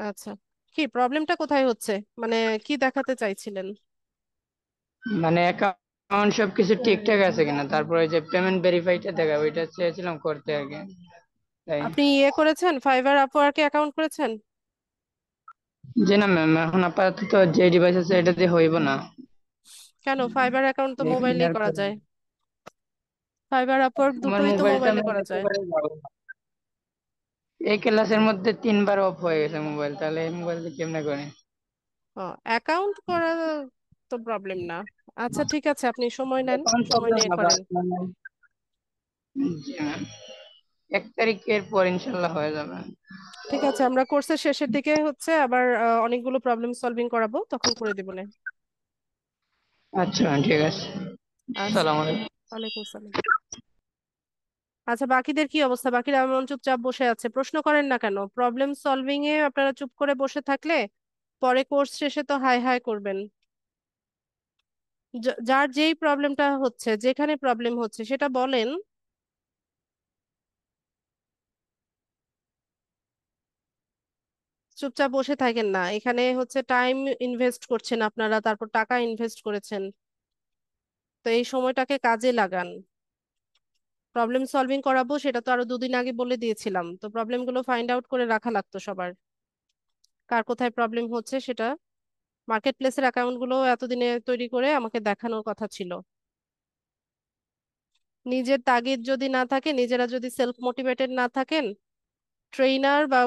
আচ্ছা, কি প্রবলেমটা কোথায় হচ্ছে, মানে কি দেখাতে চাইছিলেন? মানে অ্যাকাউন্ট সবকিছু ঠিকঠাক আছে কিনা, তারপরে যে পেমেন্ট ভেরিফাইটা দেখা ওইটা চেয়েছিলাম করতে আর কি, তাই। আপনি করেছেন, ফাইবার আপওয়ার্কে অ্যাকাউন্ট করেছেন? যে না ম্যাম, এখন আপাতত যে ডিভাইস আছে এটা দিয়ে হইব না। কেন? ফাইবার অ্যাকাউন্ট তো এই মোবাইলেই ক্লিয়ার করা করে যায়, ফাইবার আপওয়ার্ক আমার দুটোই তো মোবাইলটা মোবাইলে ম্যাম করা যায়। একেবারে যাও। এই ক্লাসের মধ্যে 3বার অফ হয়ে গেছে মোবাইল, তাহলে এই মোবাইল দিয়ে কেমনে করে? ও, অ্যাকাউন্ট করা তো প্রবলেম না। আচ্ছা ঠিক আছে, আপনি সময় নেন, এখন সময় প্রবলেম নিয়ে না করেন। মানে, জি ম্যাম, 1 তারিখের পর ইনশাল্লাহ হয়ে যাবে। ঠিক আছে, আমরা কোর্সের শেষের দিকে হচ্ছে আবার অনেকগুলো প্রবলেম সলভিং করাবো, তখন করে দিব না? আচ্ছা ম্যাম, ঠিক আছে। আচ্ছা, আসসালামু আলাইকুম। ওয়ালাইকুম আসসালাম। আচ্ছা, বাকিদের কি অবস্থা? বাকিরা এমন চুপচাপ বসে আছে, প্রশ্ন করেন না কেন? প্রবলেম সলভিং এ আপনারা চুপ করে বসে থাকলে পরে কোর্স শেষে তো হাই হাই করবেন। যার যেই প্রবলেমটা হচ্ছে, যেখানে প্রবলেম হচ্ছে সেটা বলেন। চুপচাপ বসে থাকেন না, এখানে হচ্ছে টাইম ইনভেস্ট করছেন আপনারা, তারপর টাকা ইনভেস্ট করেছেন, তো এই সময়টাকে কাজে লাগান। প্রবলেম সলভিং করাবো সেটা তো আরো 2 দিন আগে বলে দিয়েছিলাম, তো প্রবলেমগুলো ফাইন্ড আউট করে রাখা লাগতো সবার, কার কোথায় প্রবলেম হচ্ছে সেটা। মার্কেট প্লেসের অ্যাকাউন্ট গুলো এতদিনে তৈরি করে আমাকে দেখানোর কথা ছিল। নিজের তাগিদ যদি না থাকে, নিজেরা যদি সেলফ মোটিভেটেড না থাকেন, ট্রেইনার বা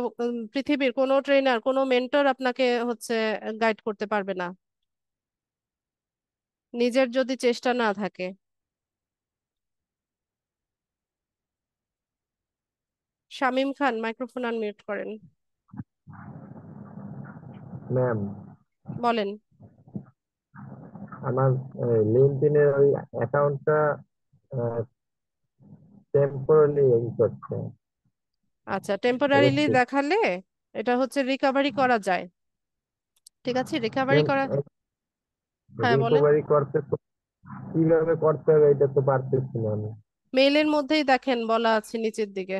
পৃথিবীর কোনো ট্রেইনার, কোনো মেন্টর আপনাকে হচ্ছে গাইড করতে পারবে না, নিজের যদি চেষ্টা না থাকে। শামীম খান, মাইক্রোফোন আনমিউট করেন, ম্যাম, বলেন। আমার লিঙ্কডইনের ওই অ্যাকাউন্টটা টেম্পোরারি এই করছে। আচ্ছা, টেম্পোরারিলি দেখালে এটা হচ্ছে রিকভারি করা যায়। ঠিক আছে, রিকভারি করা। হ্যাঁ বলেন। রিকভারি করতে তো কিভাবে করতে হবে এটা তো পারতেছি না আমি। মেইলের মধ্যেই দেখেন বলা আছে নিচের দিকে।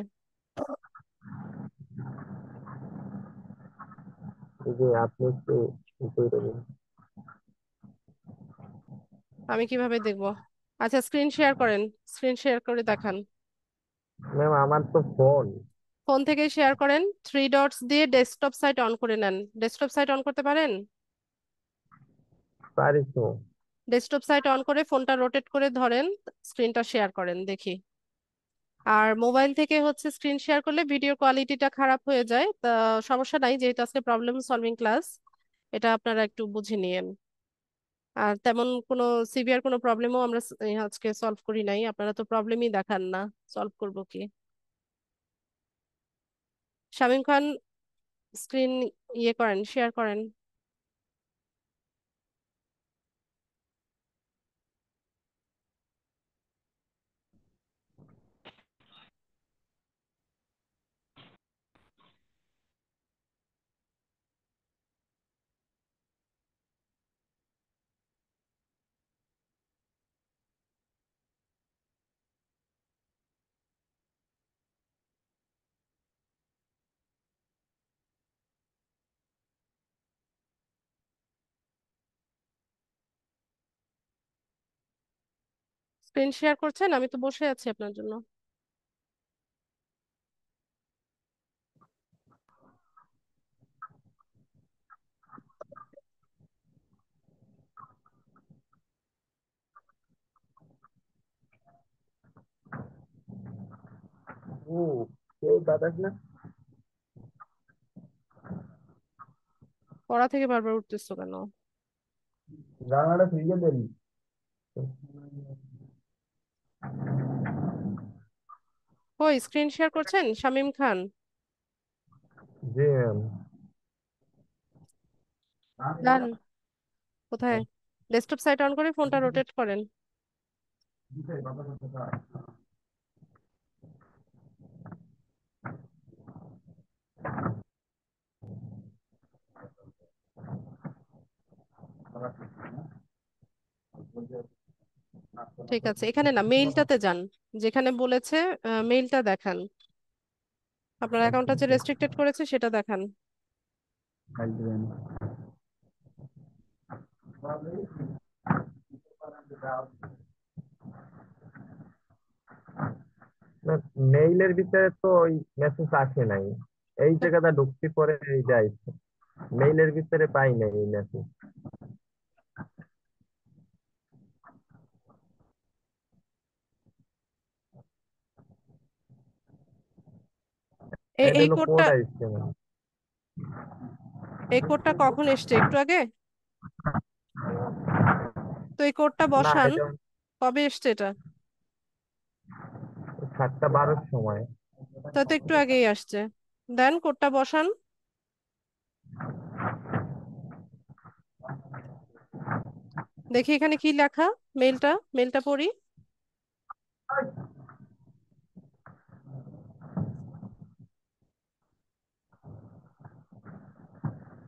এই যে আপনি একটু ই করে দেবেন। আমি কিভাবে দেখবো? আচ্ছা, স্ক্রিন শেয়ার করেন, স্ক্রিন শেয়ার করে দেখান। ম্যাম, আমার তো ফোন। ফোন থেকে শেয়ার করেন, 3 ডটস দিয়ে ডেস্কটপ সাইট অন করে নেন। ডেস্কটপ সাইট অন করতে পারেন? পারি তো। ডেস্কটপ সাইট অন করে ফোনটা রোটেট করে ধরেন, স্ক্রিনটা শেয়ার করেন দেখি। আর মোবাইল থেকে হচ্ছে স্ক্রিন শেয়ার করলে ভিডিও কোয়ালিটিটা খারাপ হয়ে যায়, তা সমস্যা নাই, যেহেতু আজকে প্রবলেম সলভিং ক্লাস, এটা আপনারা একটু বুঝে নিয়েন। আর তেমন কোনো সিভিয়ার কোনো প্রবলেমও আমরা আজকে সলভ করি নাই, আপনারা তো প্রবলেমই দেখান না, সলভ করব কি? শামীম খান, স্ক্রিন করেন, শেয়ার করেন। স্ক্রিন শেয়ার করছেন? আমি তো বসে আছি আপনার জন্য। ও, কেউ বাতাস না। পড়া থেকে বারবার উঠতেছো কেন? জানালাটা খুলে দেন। ওই স্ক্রিন শেয়ার করছেন শামীম খান? জি ম্যাম। ডান। কোথায়? ডেস্কটপ সাইট অন করে ফোনটা রোটেট করেন। ঠিক আছে, এখানে না, মেইলটাতে যান, যেখানে বলেছে মেইলটা দেখান, আপনার অ্যাকাউন্টটা যে রেস্ট্রিক্টেড করেছে সেটা দেখান। ফাইল দিবেন। মেইলের ভিতরে তো ওই মেসেজ আসে নাই, এই জায়গাটা ঢুকছি পরে এইটা আইছে, মেইলের ভিতরে পাই নাই এই মেসেজ। এটা এই হলো কোডটা কোড আইছে না। এই কোডটা কখন এসছে? একটু আগে? তো এই কোডটা না, বসান। এটা কবে এসছে এটা? 7:12 সময়। তা তো একটু আগেই আসছে। দেন কোডটা বসান। দেখি এখানে কি লেখা। মেলটা পড়ি।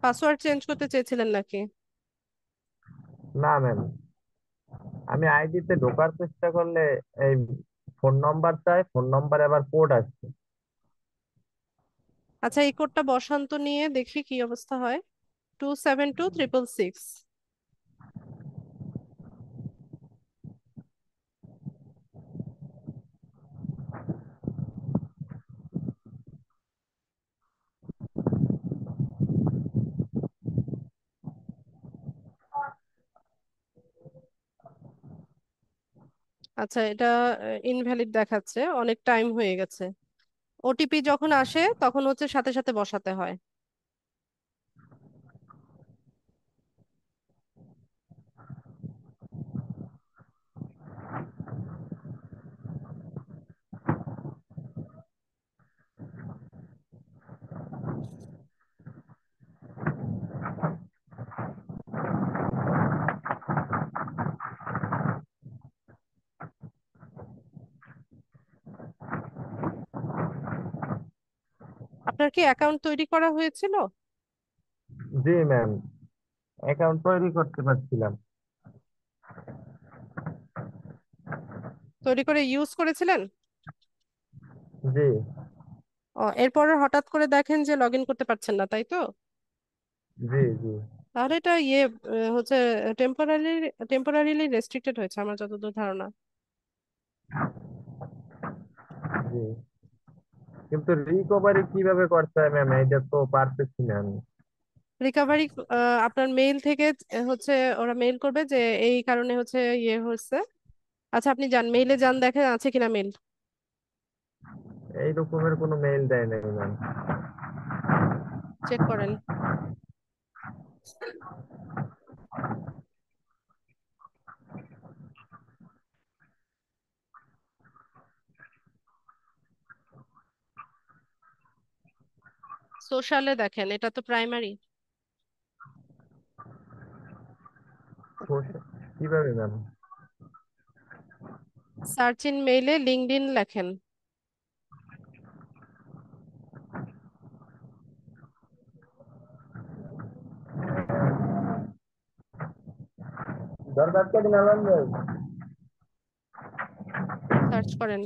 পাসওয়ার্ড চেঞ্জ করতে চেয়েছিলেন নাকি? না ম্যাম, আমি আইডিতে ঢোকার চেষ্টা করলে এই ফোন নাম্বার চাই, ফোন নাম্বার আবার কোড আসছে। আচ্ছা, এই কোডটা বসান তো, নিয়ে দেখি কি অবস্থা হয়। 272666। আচ্ছা, এটা ইনভ্যালিড দেখাচ্ছে, অনেক টাইম হয়ে গেছে। ওটিপি যখন আসে তখন হচ্ছে সাথে সাথে বসাতে হয়। আপনার কি অ্যাকাউন্ট তৈরি করা হয়েছিল? জি ম্যাম, অ্যাকাউন্ট তৈরি করতে পারছিলাম। তৈরি করে ইউজ করেছিলেন? জি এরপর হঠাৎ করে দেখেন যে লগ ইন করতে পারছেন না, তাই তো? জি জি তাহলে এটা হচ্ছে টেম্পোরারি টেম্পোরারিলি রেস্ট্রিক্টেড হয়েছে আমার যতদূর ধারণা। জি কিন্তু রিকভারি কিভাবে করতে হয় ম্যাম, এটা তো পারতেছি না আমি। রিকভারি আপনার মেইল থেকে হচ্ছে ওরা মেইল করবে যে এই কারণে হচ্ছে হচ্ছে। আচ্ছা, আপনি যান, মেইলে যান, দেখেন আছে কিনা মেইল। এই রকমের কোনো মেইল দেয় নাই ম্যাম। চেক করেন। সোশ্যালে দেখেন, এটা তো প্রাইমারি। কিভাবে ম্যাম? সার্চ ইন মেইলে লিঙ্কডইন লেখেন। দরকার কে দিন আলাম ভাই। সার্চ করেন।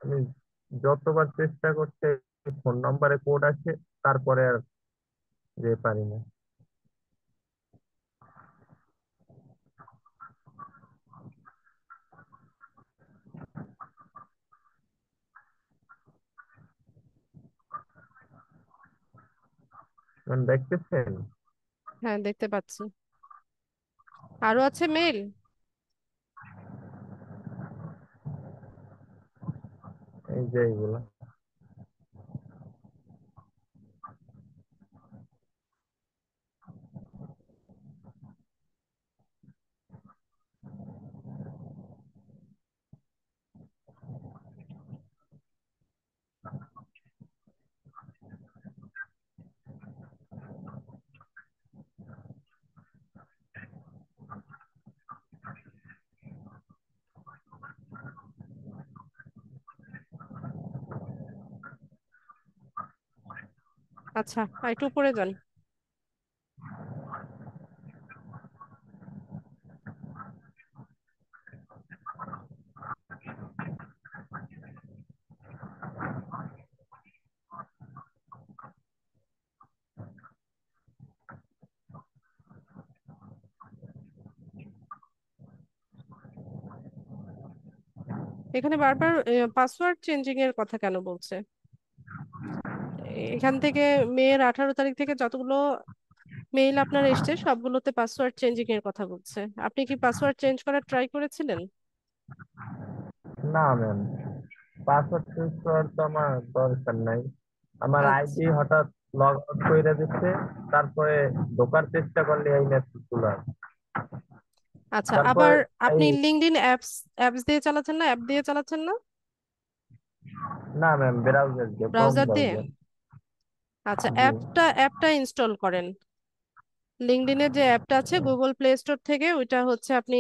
আমি যতবার চেষ্টা করতে ফোন নাম্বারে কোড আসে, তারপরে আর যে পারি না। ম্যাম দেখতেছেন? হ্যাঁ, দেখতে পাচ্ছি। আরো আছে মেইল। এই যে এইগুলা। আচ্ছা, আর একটু উপরে যান। এখানে বারবার পাসওয়ার্ড চেঞ্জিং এর কথা কেন বলছে? এখান থেকে মেয়ের 18 তারিখ থেকে যতগুলো মেইল আপনার এসছে সবগুলোতে পাসওয়ার্ড চেঞ্জিং এর কথা বলছে। আপনি কি পাসওয়ার্ড চেঞ্জ করার ট্রাই করেছিলেন? না ম্যাম, পাসওয়ার্ড চেঞ্জ করার তো আমার দরকার নাই। আমার আচ্ছা আইডি হঠাৎ লগ আউট করে দিচ্ছে, তারপরে ঢোকার চেষ্টা করলে এই মেসেজ গুলো আসে। আচ্ছা, তারপর আবার এই আপনি লিঙ্কডইন অ্যাপস অ্যাপস দিয়ে চালাচ্ছেন না, অ্যাপ দিয়ে চালাচ্ছেন না? না ম্যাম, ব্রাউজার দিয়ে, ক্রোম ব্রাউজার দিয়ে? ব্রাউজার। আচ্ছা, জি অ্যাপটা ইনস্টল করেন। লিঙ্কডইনের যে অ্যাপটা আছে গুগল প্লে স্টোর থেকে, ওইটা হচ্ছে আপনি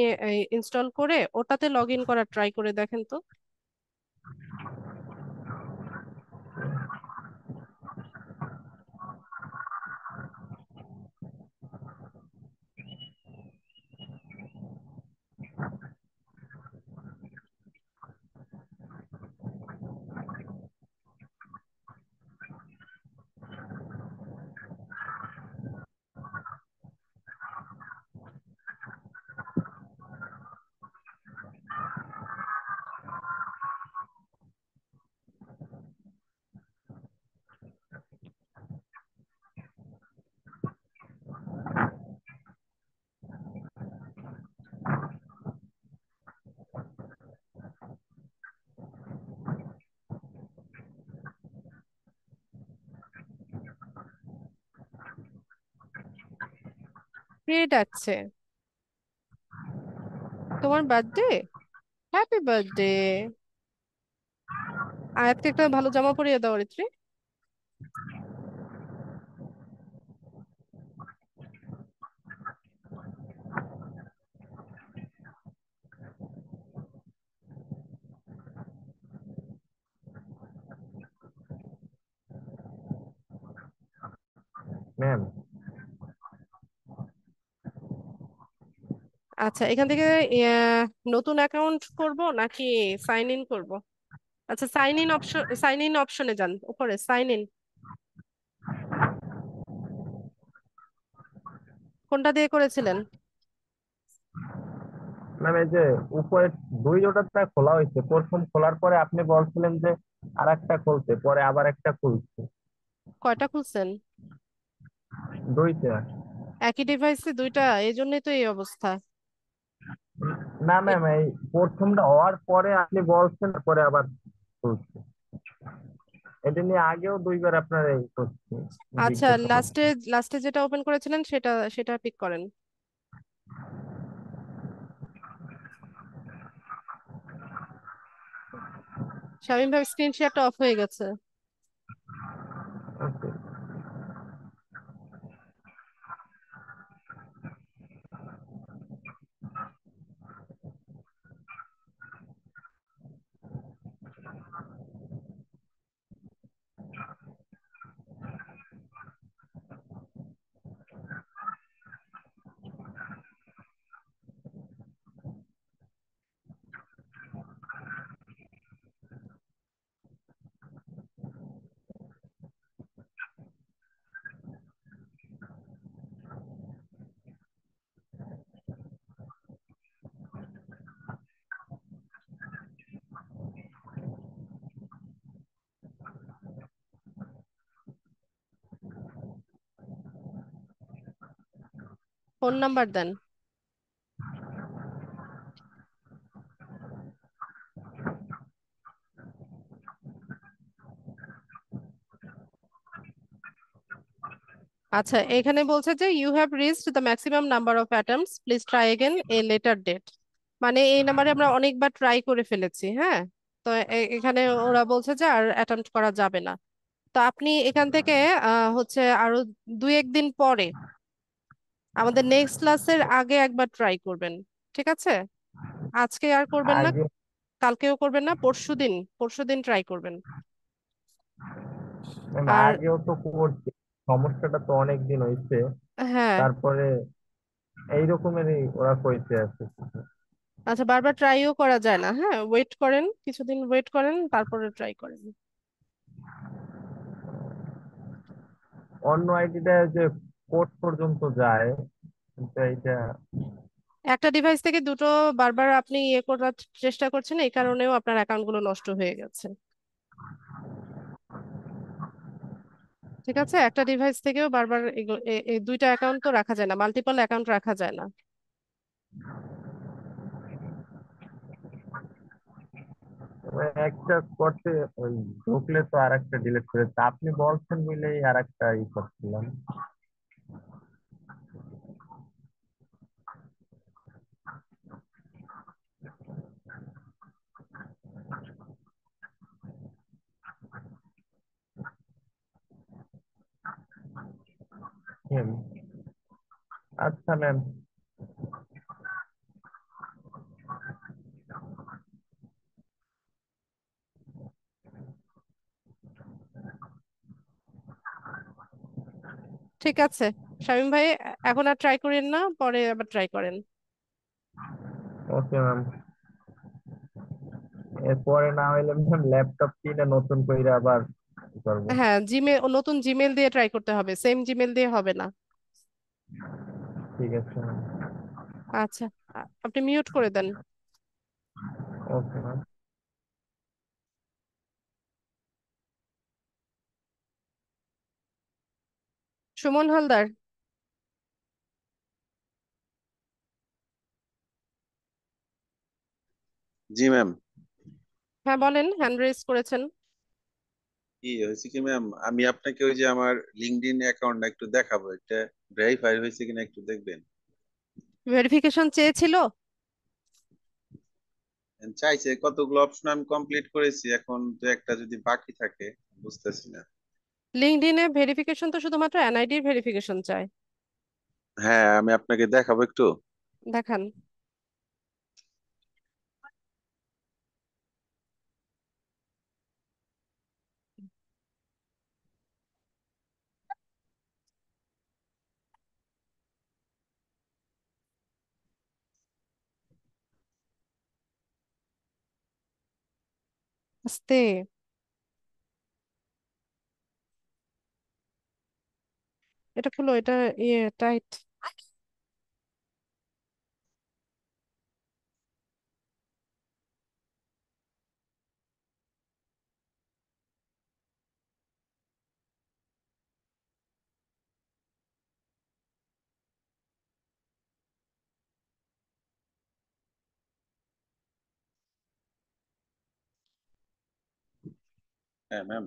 ইনস্টল করে ওটাতে লগ ইন করার ট্রাই করে দেখেন তো। কে ডাকছে? তোমার বার্থডে? Happy birthday. আয়াতকে একটা ভালো জামা পরিয়ে দাও রিত্রি। ম্যাম। আচ্ছা, এখান থেকে নতুন অ্যাকাউন্ট করব নাকি সাইন ইন করব? আচ্ছা, সাইন ইন অপশনে যান, উপরে সাইন ইন। কোনটা দিয়ে করেছিলেন? ম্যাম, এই যে উপরে দুইটা খোলা হয়েছে, প্রথম খোলার পরে আপনি বলছিলেন যে আর একটা খুলতে, পরে আবার একটা খুলছে। কয়টা খুলছেন? দুইটা। একই ডিভাইসে দুইটা, এই জন্যই তো এই অবস্থা। না এ- ম্যাম, এই প্রথমটা হওয়ার পরে আপনি বলছেন, পরে আবার খুলছে। এটা নিয়ে আগেও দুইবার আপনার এই করছি, আচ্ছা, জিজ্ঞাসা লাস্টে করছি। লাস্টে যেটা ওপেন করেছিলেন সেটা সেটা পিক করেন। শামীম ভাই, স্ক্রিন শেয়ারটা অফ হয়ে গেছে। ওকে। ফোন নাম্বার দেন। আচ্ছা, এখানে বলছে যে you have reached the maximum number of attempts, please try again a later date. মানে এই নাম্বারে আমরা অনেকবার ট্রাই করে ফেলেছি, হ্যাঁ। তো এখানে ওরা বলছে যে আর অ্যাটেম্প্ট করা যাবে না। তো আপনি এখান থেকে হচ্ছে আরো 2-1 দিন পরে আমাদের নেক্সট ক্লাসের আগে একবার ট্রাই করবেন, ঠিক আছে? আজকে আর করবেন না, আগে কালকেও করবেন না, পরশুদিন পরশুদিন ট্রাই করবেন। ম্যাম, আর আগেও তো করছি, সমস্যাটা তো অনেক দিন হয়েছে। হ্যাঁ, তারপরে এই রকমেরই ওরা কইতে আছে। আচ্ছা, বারবার ট্রাইও করা যায় না, হ্যাঁ, ওয়েট করেন, কিছুদিন ওয়েট করেন, তারপরে ট্রাই করেন। অন্য আইডিটা যে কোড পর্যন্ত যায়, কিন্তু এইটা একটা ডিভাইস থেকে দুটো বারবার আপনি ইয়ে করার চেষ্টা করছেন, এই কারণেও আপনার অ্যাকাউন্ট গুলো নষ্ট হয়ে গেছে। ঠিক আছে, একটা ডিভাইস থেকেও বারবার এই দুইটা অ্যাকাউন্ট তো রাখা যায় না, মাল্টিপল অ্যাকাউন্ট রাখা যায় না। একটা করতে ওই ঢুকলে তো আর একটা ডিলিট করে তা আপনি বলছেন মিলেই আর একটা ই করছিলাম। হুম, আচ্ছা ম্যাম। ঠিক আছে শামীম ভাই, এখন আর ট্রাই করেন না, পরে আবার ট্রাই করেন। Okay ma'am. এরপরে না হইলে ম্যাম ল্যাপটপ কিনে নতুন করে আবার ই করবো। হ্যাঁ, নতুন জিমেল দিয়ে ট্রাই করতে হবে, সেম জিমেল দিয়ে হবে না। ঠিক আছে ম্যাম। আচ্ছা, আপনি মিউট করে দেন। Okay ma'am. সুমন হালদার। জি ম্যাম। হ্যাঁ বলেন, হ্যান্ড রেজ করেছেন। কি হয়েছে কি ম্যাম, আমি আপনাকে ওই যে আমার লিঙ্কডইন অ্যাকাউন্টটা একটু দেখাবো, এটা ভেরিফাই হয়েছে কিনা একটু দেখবেন। ভেরিফিকেশন চেয়েছিল? চাইছে, কতগুলো অপশন আমি কমপ্লিট করেছি, এখন তো একটা যদি বাকি থাকে বুঝতেছি না। লিঙ্কডইনে ভেরিফিকেশন তো শুধুমাত্র এনআইডির ভেরিফিকেশন চায়। হ্যাঁ, আমি আপনাকে দেখাবো একটু। দেখান। আস্তে। এটা খুলো, এটা ইয়ে টাইট। হ্যাঁ ma'am.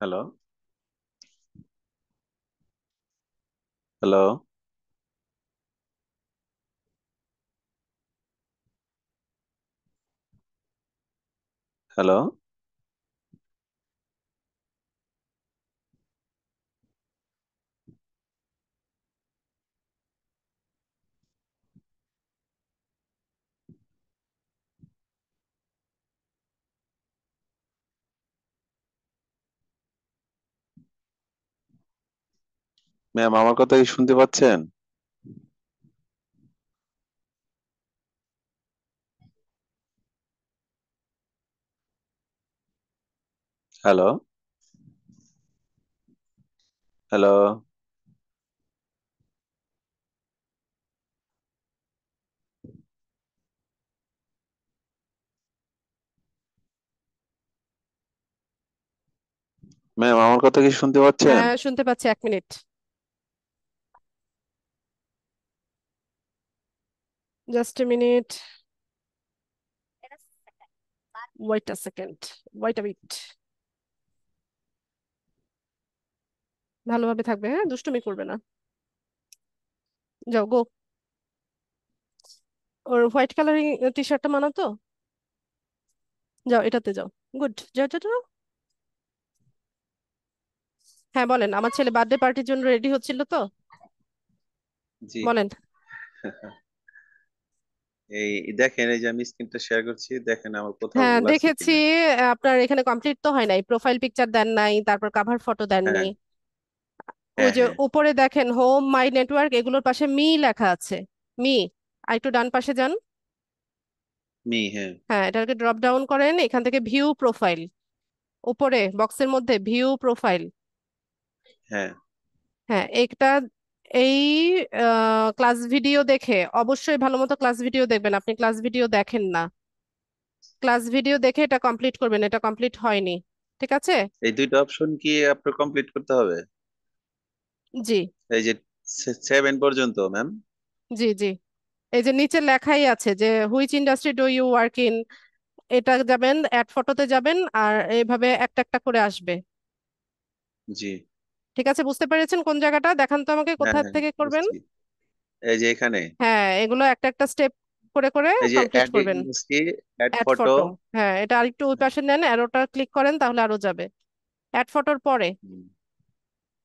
Hello. Hello. Hello. Ma'am, আমার কথা কি শুনতে পাচ্ছেন? হ্যালো। হ্যালো। ম্যাম, আমার কথা কি শুনতে পাচ্ছেন? হ্যাঁ শুনতে পাচ্ছি, 1 minute, just a minute, wait a second, wait a bit. ভালোভাবে থাকবে, হ্যাঁ দুষ্টুমি করবে না। যাও গো। ওর হোয়াইট কালারিং টি শার্টটা মানাতো, যাও এটাতে যাও। গুড, যাও যাও যাও। হ্যাঁ বলেন, আমার ছেলে বার্থডে পার্টির জন্য রেডি হচ্ছিল তো, জি। বলেন। এই দেখেন, এই যে আমি স্ক্রিনটা শেয়ার করছি, দেখেন আমার কোথাও হ্যাঁ ভুল আছে দেখেছি, কিনা। আপনার এখানে কমপ্লিট তো হয় নাই, প্রোফাইল পিকচার দেন নাই, তারপর কাভার ফটো দেননি। হ্যাঁ ওই হ্যাঁ যে হ্যাঁ, উপরে দেখেন হোম মাই নেটওয়ার্ক, এগুলোর পাশে মি লেখা আছে। মি, আর একটু ডান পাশে যান। হ্যাঁ হ্যাঁ, এটাকে ড্রপ ডাউন করেন, এখান থেকে ভিউ প্রোফাইল, উপরে বক্সের মধ্যে ভিউ প্রোফাইল। হ্যাঁ। হ্যাঁ, একটা এই ক্লাস ভিডিও দেখে, অবশ্যই ভালো মতো ক্লাস ভিডিও দেখবেন, আপনি ক্লাস ভিডিও দেখেন না। ক্লাস ভিডিও দেখে এটা কমপ্লিট করবেন, এটা কমপ্লিট হয়নি। ঠিক আছে। এই দুইটা অপশন কি আপনার কমপ্লিট করতে হবে? জি, এই যে 7 পর্যন্ত ম্যাম? জি, জি। এই যে নিচে লেখাই আছে যে which industry do you work in, এটা যাবেন, অ্যাড ফটোতে যাবেন, আর এইভাবে একটা একটা করে আসবে। জি। ঠিক আছে, বুঝতে পেরেছেন কোন জায়গাটা? দেখান তো আমাকে হ্যাঁ কোথা হ্যাঁ, থেকে করবেন। বুঝছি। এই যে এখানে, হ্যাঁ, এগুলো একটা একটা স্টেপ করে করে এই যে কমপ্লিট অ্যাড করবেন। Industry, add add photo. Photo, হ্যাঁ, এটা আরেকটু ওই পাশে নেন, অ্যারোটা ক্লিক করেন, তাহলে আরো যাবে। অ্যাড ফটোর পরে,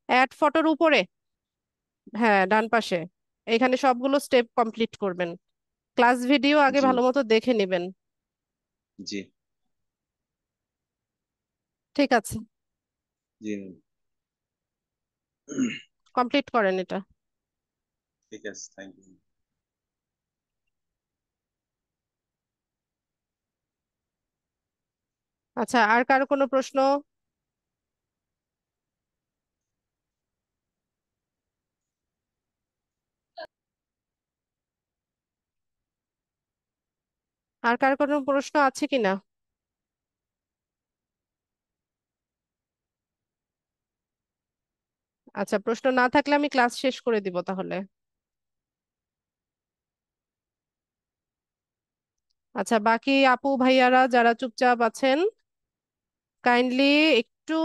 অ্যাড ফটোর উপরে, হ্যাঁ, ডান পাশে, এখানে সবগুলো স্টেপ কমপ্লিট করবেন। ক্লাস ভিডিও আগে জি ভালো মতো দেখে নেবেন। জি ঠিক আছে, জি। কমপ্লিট করেন এটা। ঠিক আছে, থ্যাংক ইউ। আচ্ছা, আর কারো কোনো প্রশ্ন? আর কারো কোনো প্রশ্ন আছে কিনা? আচ্ছা, প্রশ্ন না থাকলে আমি ক্লাস শেষ করে দিব তাহলে। আচ্ছা, বাকি আপু ভাইয়ারা যারা চুপচাপ আছেন, কাইন্ডলি একটু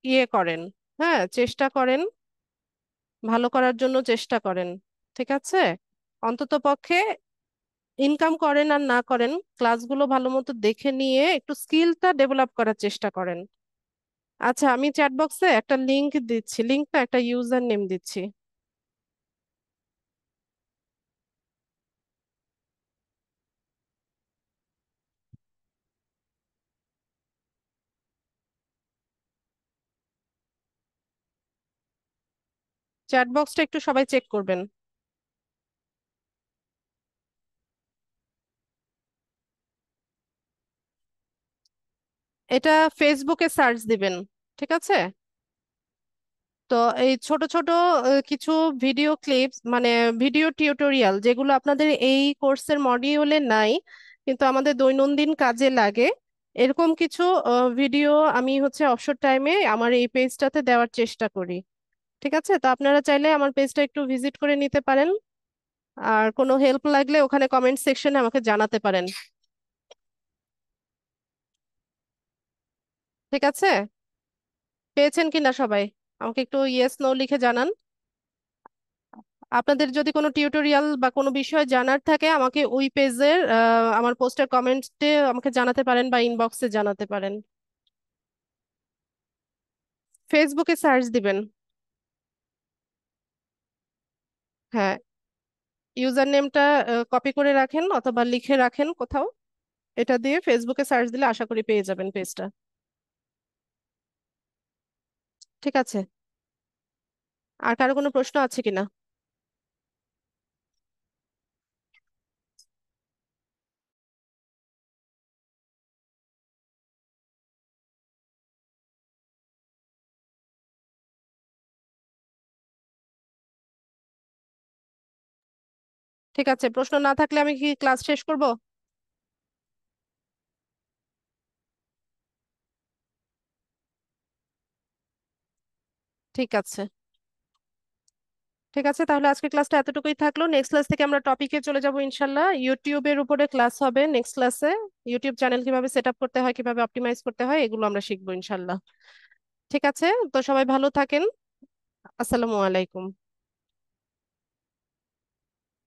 ইয়ে করেন, হ্যাঁ, চেষ্টা করেন, ভালো করার জন্য চেষ্টা করেন। ঠিক আছে, অন্তত পক্ষে ইনকাম করেন আর না করেন, ক্লাসগুলো ভালো মতো দেখে নিয়ে একটু স্কিলটা ডেভেলপ করার চেষ্টা করেন। আচ্ছা, আমি চ্যাট বক্সে একটা লিংক দিচ্ছি, লিংক না, একটা ইউজার নেম দিচ্ছি। চ্যাট বক্সটা একটু সবাই চেক করবেন। এটা ফেসবুকে সার্চ দিবেন। ঠিক আছে, তো এই ছোট ছোট কিছু ভিডিও ক্লিপস, মানে ভিডিও টিউটোরিয়াল, যেগুলো আপনাদের এই কোর্সের মডিউলে নাই কিন্তু আমাদের দৈনন্দিন কাজে লাগে, এরকম কিছু ভিডিও আমি হচ্ছে অবসর টাইমে আমার এই পেজটাতে দেওয়ার চেষ্টা করি। ঠিক আছে, তো আপনারা চাইলে আমার পেজটা একটু ভিজিট করে নিতে পারেন, আর কোনো হেল্প লাগলে ওখানে কমেন্ট সেকশনে আমাকে জানাতে পারেন। ঠিক আছে, পেয়েছেন কিনা সবাই? আমাকে একটু ইয়েস নো লিখে জানান। আপনাদের যদি কোনো টিউটোরিয়াল বা কোনো বিষয় জানার থাকে, আমাকে ওই পেজের আমার পোস্টের কমেন্টে আমাকে জানাতে পারেন বা ইনবক্সে জানাতে পারেন। ফেসবুকে সার্চ দিবেন। হ্যাঁ, ইউজার নেমটা কপি করে রাখেন অথবা লিখে রাখেন কোথাও, এটা দিয়ে ফেসবুকে সার্চ দিলে আশা করি পেয়ে যাবেন পেজটা। ঠিক আছে, আর কারো কোনো প্রশ্ন আছে কিনা? ঠিক আছে, প্রশ্ন না থাকলে আমি কি ক্লাস শেষ করব? ঠিক আছে, ঠিক আছে, তাহলে আজকে ক্লাসটা এতটুকুই থাকলো। নেক্সট ক্লাস থেকে আমরা টপিকে চলে যাব ইনশাল্লাহ। ইউটিউবের উপরে ক্লাস হবে নেক্সট ক্লাসে। ইউটিউব চ্যানেল কিভাবে সেট আপ করতে হয়, কিভাবে অপটিমাইজ করতে হয়, এগুলো আমরা শিখবো ইনশাল্লাহ। ঠিক আছে, তো সবাই ভালো থাকেন। আসসালামু আলাইকুম।